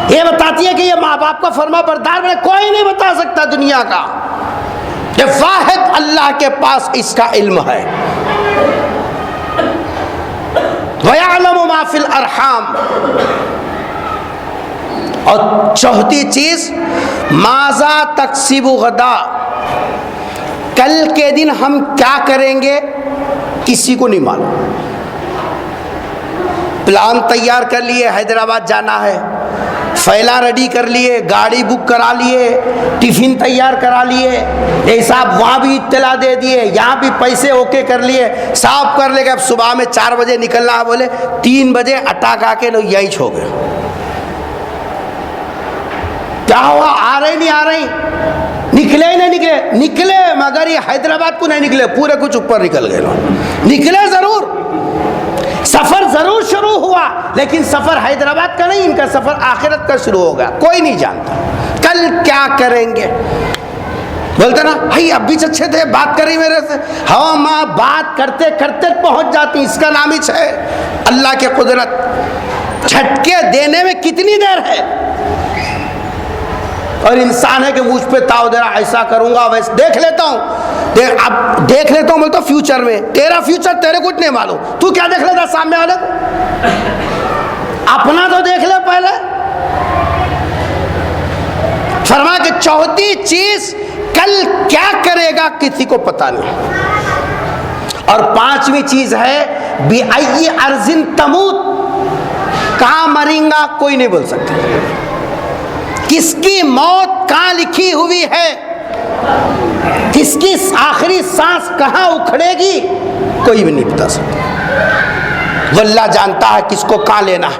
یہ بتاتی ہے کہ یہ ماں باپ کا فرما بردار بنے؟ کوئی نہیں بتا سکتا دنیا کا، یہ واحد اللہ کے پاس اس کا علم ہے۔ وَيَعْلَمُ مَا فِي الْأَرْحَامِ۔ اور چوتھی چیز ماذا تکسب غدا، کل کے دن ہم کیا کریں گے کسی کو نہیں معلوم۔ پلان تیار کر لیے حیدرآباد جانا ہے، فیلا ریڈی کر لیے، گاڑی بک کرا لیے، ٹفن تیار کرا لیے، یہ صاحب وہاں بھی اطلاع دے دیے، یہاں بھی پیسے اوکے کر لیے، صاف کر لے گا۔ اب صبح میں 4 بجے نکلنا ہے، بولے 3 بجے اٹاک آ کے لوگ یہی چھو گئے۔ کیا ہوا؟ آ رہی نہیں آ رہی، نکلے ہی نہیں نکلے، نکلے مگر یہ حیدرآباد کو نہیں نکلے، پورے کچھ اوپر نکل گئے لوگ۔ نکلے ضرور، سفر ضرور شروع ہوا، لیکن سفر حیدرآباد کا نہیں، ان کا سفر آخرت کا شروع ہوگا۔ کوئی نہیں جانتا کل کیا کریں گے۔ بولتے نا بھائی اب بھی اچھے تھے، بات کر رہی میرے سے، ہوا ماں بات کرتے کرتے پہنچ جاتی، اس کا نام ہی ہے اللہ کی قدرت۔ جھٹکے دینے میں کتنی دیر ہے؟ اور انسان ہے کہ مجھ پہ تاؤ دے رہا، ایسا کروں گا ویسے دیکھ لیتا ہوں، اب دیکھ لیتا ہوں بولتا فیوچر میں، تیرا فیوچر تیرے کچھ نہیں معلوم، تو کیا دیکھ لیتا سامنے والے کو؟ اپنا تو دیکھ لے پہلے۔ فرما کہ چوتھی چیز کل کیا کرے گا کسی کو پتہ نہیں، اور پانچویں چیز ہے بِأَيِّ أَرْضٍ تَمُوتُ، کہاں مریں گا کوئی نہیں بول سکتا، کس کی موت کہاں لکھی ہوئی ہے، کس کی آخری سانس کہاں اکھڑے گی کوئی بھی نہیں بتا سکتا، وہ اللہ جانتا ہے کس کو کہاں لینا ہے۔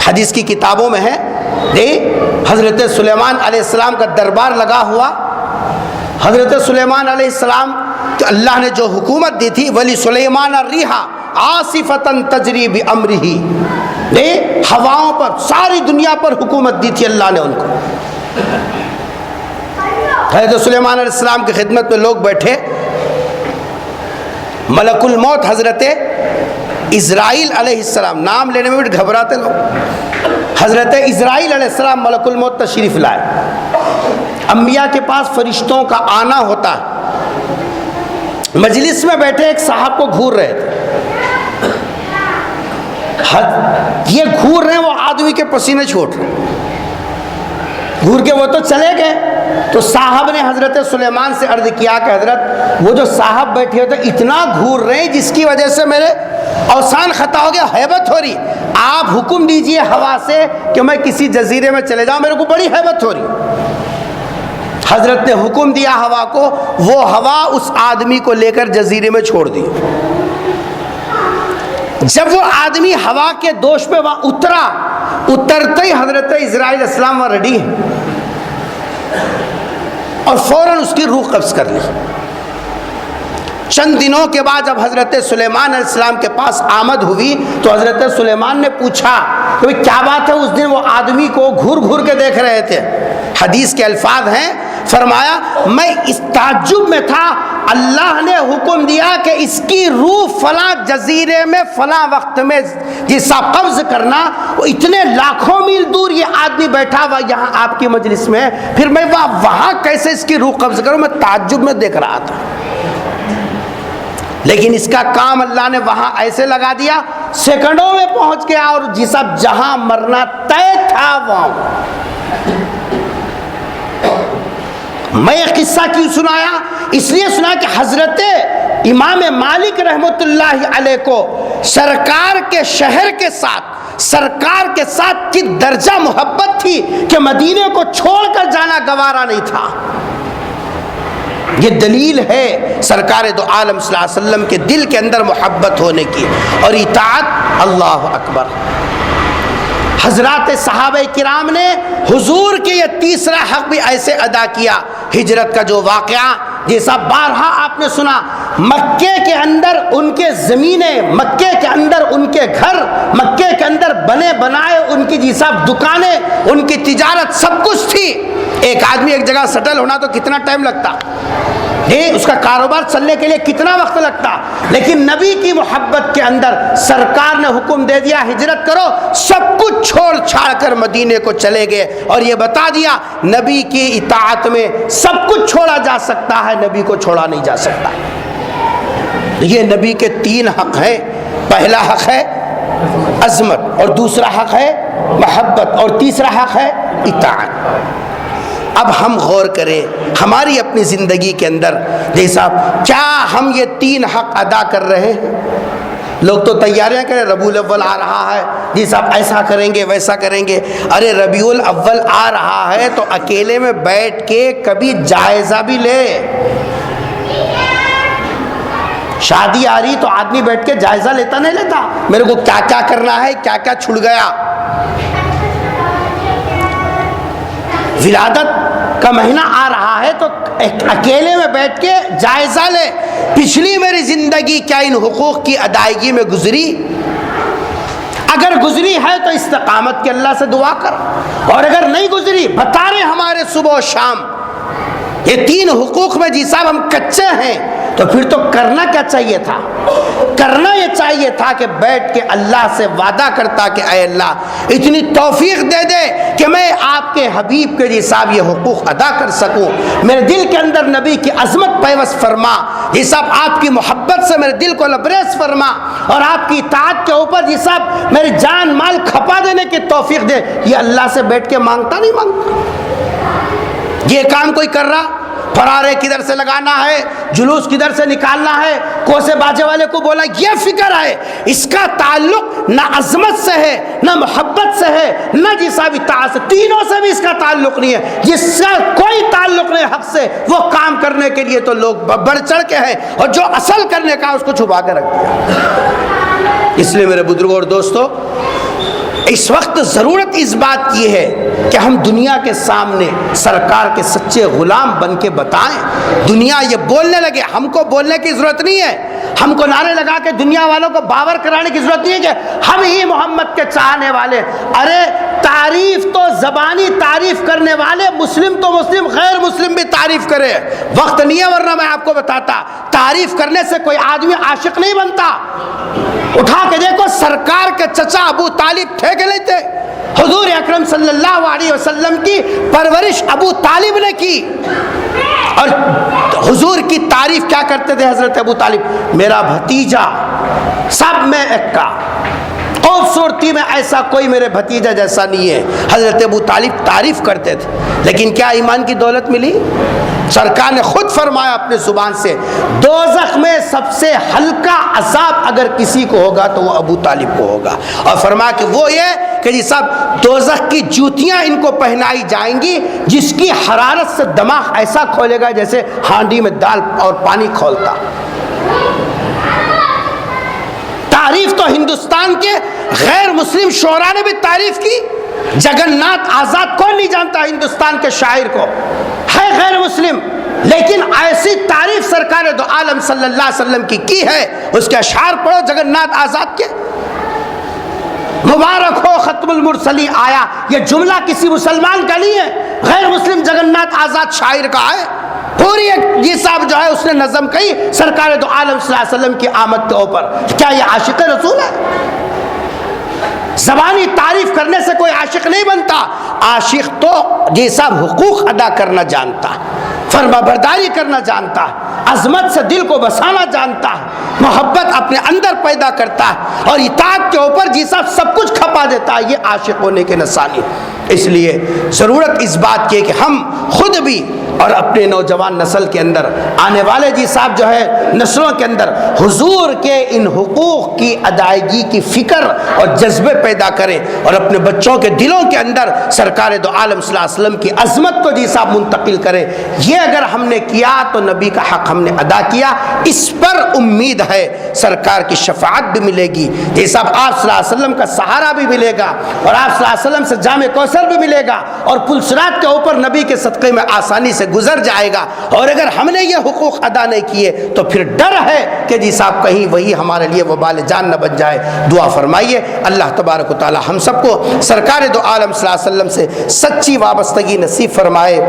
حدیث کی کتابوں میں ہے، حضرت سلیمان علیہ السلام کا دربار لگا ہوا، حضرت سلیمان علیہ السلام اللہ نے جو حکومت دی تھی، وَلِسُلَيْمَانَ الرِّيحَ عَاصِفَةً تَجْرِي بِأَمْرِهِ، ہواؤں پر ساری دنیا پر حکومت دی تھی اللہ نے ان کو۔ حضرت سلیمان علیہ السلام کی خدمت میں لوگ بیٹھے، ملک الموت حضرت اسرائیل علیہ السلام، نام لینے میں بھی گھبراتے لوگ، حضرت اسرائیل علیہ السلام ملک الموت تشریف لائے۔ انبیاء کے پاس فرشتوں کا آنا ہوتا ہے، مجلس میں بیٹھے ایک صاحب کو گھور رہے تھے، یہ گھور رہے ہیں، وہ آدمی کے پسینے چھوٹ رہے ہیں، گھور کے وہ تو چلے گئے، تو صاحب نے حضرت سلیمان سے عرض کیا کہ حضرت وہ جو صاحب بیٹھے ہوتے اتنا گھور رہے ہیں جس کی وجہ سے میرے اوسان خطا ہو گیا، ہیبت ہو رہی، آپ حکم دیجئے ہوا سے کہ میں کسی جزیرے میں چلے جاؤں، میرے کو بڑی ہیبت ہو رہی۔ حضرت نے حکم دیا ہوا کو، وہ ہوا اس آدمی کو لے کر جزیرے میں چھوڑ دی۔ جب وہ آدمی ہوا کے دوش پہ وہاں اترا، اترتے ہی حضرت اسرائیل علیہ السلام وہاں ریڈی ہیں اور فوراً اس کی روح قبض کر لی۔ چند دنوں کے بعد جب حضرت سلیمان علیہ السلام کے پاس آمد ہوئی تو حضرت سلیمان نے پوچھا کہ کیا بات ہے، اس دن وہ آدمی کو گھور گھور کے دیکھ رہے تھے۔ حدیث کے الفاظ ہیں، فرمایا میں اس تعجب میں تھا، اللہ نے حکم دیا کہ اس کی روح فلاں جزیرے میں فلاں وقت میں جیسا قبض کرنا، وہ اتنے لاکھوں میل دور یہ آدمی بیٹھا ہوا یہاں آپ کی مجلس میں، پھر میں وہاں کیسے اس کی روح قبض کروں؟ میں تعجب میں دیکھ رہا تھا، لیکن اس کا کام اللہ نے وہاں ایسے لگا دیا، سیکنڈوں میں پہنچ گیا، اور جسا جہاں مرنا طے تھا وہاں۔ میں یہ قصہ کیوں سنایا؟ اس لیے سنا کہ حضرت امام مالک رحمۃ اللہ علیہ کو سرکار کے شہر کے ساتھ، سرکار کے ساتھ کی درجہ محبت تھی کہ مدینے کو چھوڑ کر جانا گوارا نہیں تھا۔ یہ دلیل ہے سرکار دو عالم صلی اللہ علیہ وسلم کے دل کے اندر محبت ہونے کی اور اطاعت۔ اللہ اکبر۔ حضرات صحابہ کرام نے حضور کے یہ تیسرا حق بھی ایسے ادا کیا۔ ہجرت کا جو واقعہ جیسا بارہا آپ نے سنا، مکے کے اندر ان کے زمینیں، مکے کے اندر ان کے گھر، مکے کے اندر بنے بنائے ان کی جیسا دکانیں، ان کی تجارت سب کچھ تھی۔ ایک آدمی ایک جگہ سیٹل ہونا تو کتنا ٹائم لگتا، اس کا کاروبار چلنے کے لیے کتنا وقت لگتا، لیکن نبی کی محبت کے اندر سرکار نے حکم دے دیا ہجرت کرو، سب کچھ چھوڑ چھاڑ کر مدینے کو چلے گئے، اور یہ بتا دیا نبی کی اطاعت میں سب کچھ چھوڑا جا سکتا ہے، نبی کو چھوڑا نہیں جا سکتا۔ یہ نبی کے تین حق ہیں، پہلا حق ہے عظمت، اور دوسرا حق ہے محبت، اور تیسرا حق ہے اطاعت۔ اب ہم غور کریں ہماری اپنی زندگی کے اندر، جیسا کیا ہم یہ تین حق ادا کر رہے ہیں؟ لوگ تو تیاریاں کریں، ربیع الاول آ رہا ہے، جی صاحب ایسا کریں گے ویسا کریں گے۔ ارے ربیع الاول آ رہا ہے تو اکیلے میں بیٹھ کے کبھی جائزہ بھی لے۔ شادی آ رہی تو آدمی بیٹھ کے جائزہ لیتا نہیں لیتا، میرے کو کیا کیا کرنا ہے، کیا کیا چھوٹ گیا۔ ولادت کا مہینہ آ رہا ہے تو اکیلے میں بیٹھ کے جائزہ لے، پچھلی میری زندگی کیا ان حقوق کی ادائیگی میں گزری؟ اگر گزری ہے تو استقامت کے اللہ سے دعا کر، اور اگر نہیں گزری بتا رہے ہمارے صبح و شام یہ تین حقوق میں جی صاحب ہم کچے ہیں، تو پھر تو کرنا کیا چاہیے تھا؟ کرنا یہ چاہیے تھا کہ بیٹھ کے اللہ سے وعدہ کرتا کہ اے اللہ اتنی توفیق دے دے کہ میں آپ کے حبیب کے جی صاحب یہ حقوق ادا کر سکوں، میرے دل کے اندر نبی کی عظمت پیوست فرما جی صاحب، آپ کی محبت سے میرے دل کو لبریز فرما، اور آپ کی اطاعت کے اوپر جی صاحب میری جان مال کھپا دینے کی توفیق دے۔ یہ اللہ سے بیٹھ کے مانگتا نہیں مانگتا، یہ کام کوئی کر رہا، فرارے کدھر سے لگانا ہے، جلوس کدھر سے نکالنا ہے، کوسے باجے والے کو بولا، یہ فکر ہے۔ اس کا تعلق نہ عظمت سے ہے، نہ محبت سے ہے، نہ جی صاحب اطاعت سے، تینوں سے بھی اس کا تعلق نہیں ہے۔ جس کا کوئی تعلق نہیں حق سے، وہ کام کرنے کے لیے تو لوگ بڑھ چڑھ کے ہیں، اور جو اصل کرنے کا اس کو چھپا کے رکھ دیا۔ اس لیے میرے بزرگوں اور دوستو، اس وقت ضرورت اس بات کی ہے کہ ہم دنیا کے سامنے سرکار کے سچے غلام بن کے بتائیں۔ دنیا یہ بولنے لگے، ہم کو بولنے کی ضرورت نہیں ہے، ہم کو نعرے لگا کے دنیا والوں کو باور کرانے کی ضرورت نہیں ہے کہ ہم ہی محمد کے چاہنے والے۔ ارے تعریف تو زبانی تعریف کرنے والے، مسلم تو مسلم، غیر مسلم بھی تعریف کرے، وقت نہیں ہے ورنہ میں آپ کو بتاتا۔ تعریف کرنے سے کوئی آدمی عاشق نہیں بنتا۔ اٹھا کے دیکھو، سرکار کے چچا ابو طالب تھے کہ نہیں تھے؟ حضور اکرم صلی اللہ علیہ وسلم کی پرورش ابو طالب نے کی، اور حضور کی تعریف کیا کرتے تھے حضرت ابو طالب؟ میرا بھتیجا سب میں ایک کا، خوبصورتی میں ایسا کوئی میرے بھتیجا جیسا نہیں ہے۔ حضرت ابو طالب تعریف کرتے تھے، لیکن کیا ایمان کی دولت ملی؟ سرکار نے خود فرمایا اپنے زبان سے، دوزخ میں سب سے ہلکا عذاب اگر کسی کو ہوگا تو وہ ابو طالب کو ہوگا، اور فرمایا کہ وہ یہ کہ جی صاحب دوزخ کی جوتیاں ان کو پہنائی جائیں گی جس کی حرارت سے دماغ ایسا کھولے گا جیسے ہانڈی میں دال اور پانی کھولتا۔ تعریف تو ہندوستان کے غیر مسلم شعراء نے بھی تعریف کی۔ جگن ناتھ آزاد کون نہیں جانتا ہندوستان کے شاعر کو، ہے غیر مسلم، لیکن ایسی تعریف سرکار دو عالم صلی اللہ علیہ وسلم کی ہے۔ اس کے اشعار پڑھو جگن ناتھ آزاد کے، مبارک ہو ختم المرسلی آیا، یہ جملہ کسی مسلمان کا نہیں ہے، غیر مسلم جگن ناتھ آزاد شاعر کا ہے۔ پوری ایک یہ صاحب جو ہے اس نے نظم کہی سرکار دو عالم صلی اللہ علیہ وسلم کی آمد کے اوپر۔ کیا یہ عاشق رسول ہے؟ زبانی تعریف کرنے سے کوئی عاشق نہیں بنتا۔ عاشق تو یہ صاحب حقوق ادا کرنا جانتا، فرما برداری کرنا جانتا، عظمت سے دل کو بسانا جانتا ہے، محبت اپنے اندر پیدا کرتا ہے، اور اطاعت کے اوپر جی صاحب سب کچھ کھپا دیتا ہے۔ یہ عاشق ہونے کے نشانی۔ اس لیے ضرورت اس بات کی ہے کہ ہم خود بھی اور اپنے نوجوان نسل کے اندر، آنے والے جی صاحب جو ہے نسلوں کے اندر حضور کے ان حقوق کی ادائیگی کی فکر اور جذبے پیدا کریں، اور اپنے بچوں کے دلوں کے اندر سرکار دو عالم صلی اللہ علیہ وسلم کی عظمت کو جی صاحب منتقل کریں۔ یہ اگر ہم نے کیا تو نبی کا حق ہم نے ادا کیا۔ اس پر امید ہے سرکار کی شفاعت بھی ملے گی، جی صاحب آپ صلی اللہ علیہ وسلم کا سہارا بھی ملے گا، اور آپ صلی اللہ علیہ وسلم سے جام کوثر بھی ملے گا، اور پل صراط کے اوپر نبی کے صدقے میں آسانی سے گزر جائے گا۔ اور اگر ہم نے یہ حقوق ادا نہیں کیے تو پھر ڈر ہے کہ جی صاحب کہیں وہی ہمارے لیے وبال جان نہ بن جائے۔ دعا فرمائیے اللہ تبارک و تعالی ہم سب کو سرکار دو عالم صلی اللہ علیہ وسلم سے سچی وابستگی نصیب فرمائے،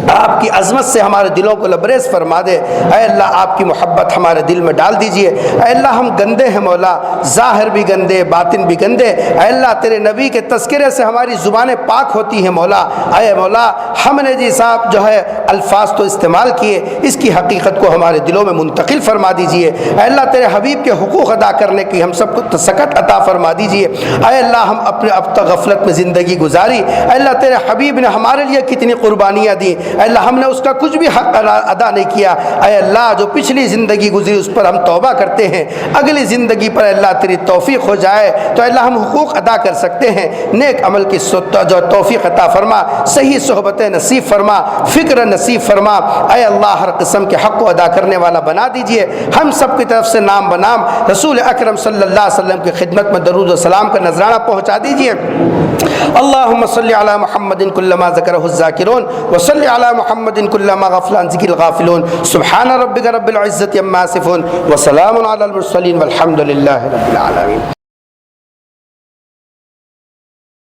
آپ کی عظمت سے ہمارے دلوں کو لبریز فرما دے۔ اے اللہ آپ کی محبت ہمارے دل میں ڈال دیجئے۔ اے اللہ ہم گندے ہیں مولا، ظاہر بھی گندے، باطن بھی گندے۔ اے اللہ تیرے نبی کے تذکرے سے ہماری زبانیں پاک ہوتی ہیں مولا۔ اے مولا ہم نے جی صاحب جو ہے الفاظ تو استعمال کیے، اس کی حقیقت کو ہمارے دلوں میں منتقل فرما دیجئے۔ اے اللہ تیرے حبیب کے حقوق ادا کرنے کی ہم سب کو سکت عطا فرما دیجئے۔ اے اللہ ہم اپنے اب تک غفلت میں زندگی گزاری، اے اللہ تیرے حبیب نے ہمارے لیے کتنی قربانیاں دی، اے اللہ ہم نے اس کا کچھ بھی حق ادا نہیں کیا۔ اے اللہ جو پچھلی زندگی گزری اس پر ہم توبہ کرتے ہیں، اگلی زندگی پر اللہ تیری توفیق ہو جائے تو اللہ ہم حقوق ادا کر سکتے ہیں۔ نیک عمل کی جو توفیق عطا فرما، صحیح صحبت نصیب فرما، فکر نصیب فرما۔ اے اللہ ہر قسم کے حق کو ادا کرنے والا بنا دیجئے۔ ہم سب کی طرف سے نام بنام رسول اکرم صلی اللہ علیہ وسلم کی خدمت میں درود و سلام کا نذرانہ پہنچا دیجئے۔ اللہم صلی علی محمد کلما ذکرہ الذاکرون وصلی علی محمد کلما غفل عن ذکر الغافلون۔ سبحان ربک رب العزت عما یصفون وسلام علی المرسلین والحمد للہ رب العالمین۔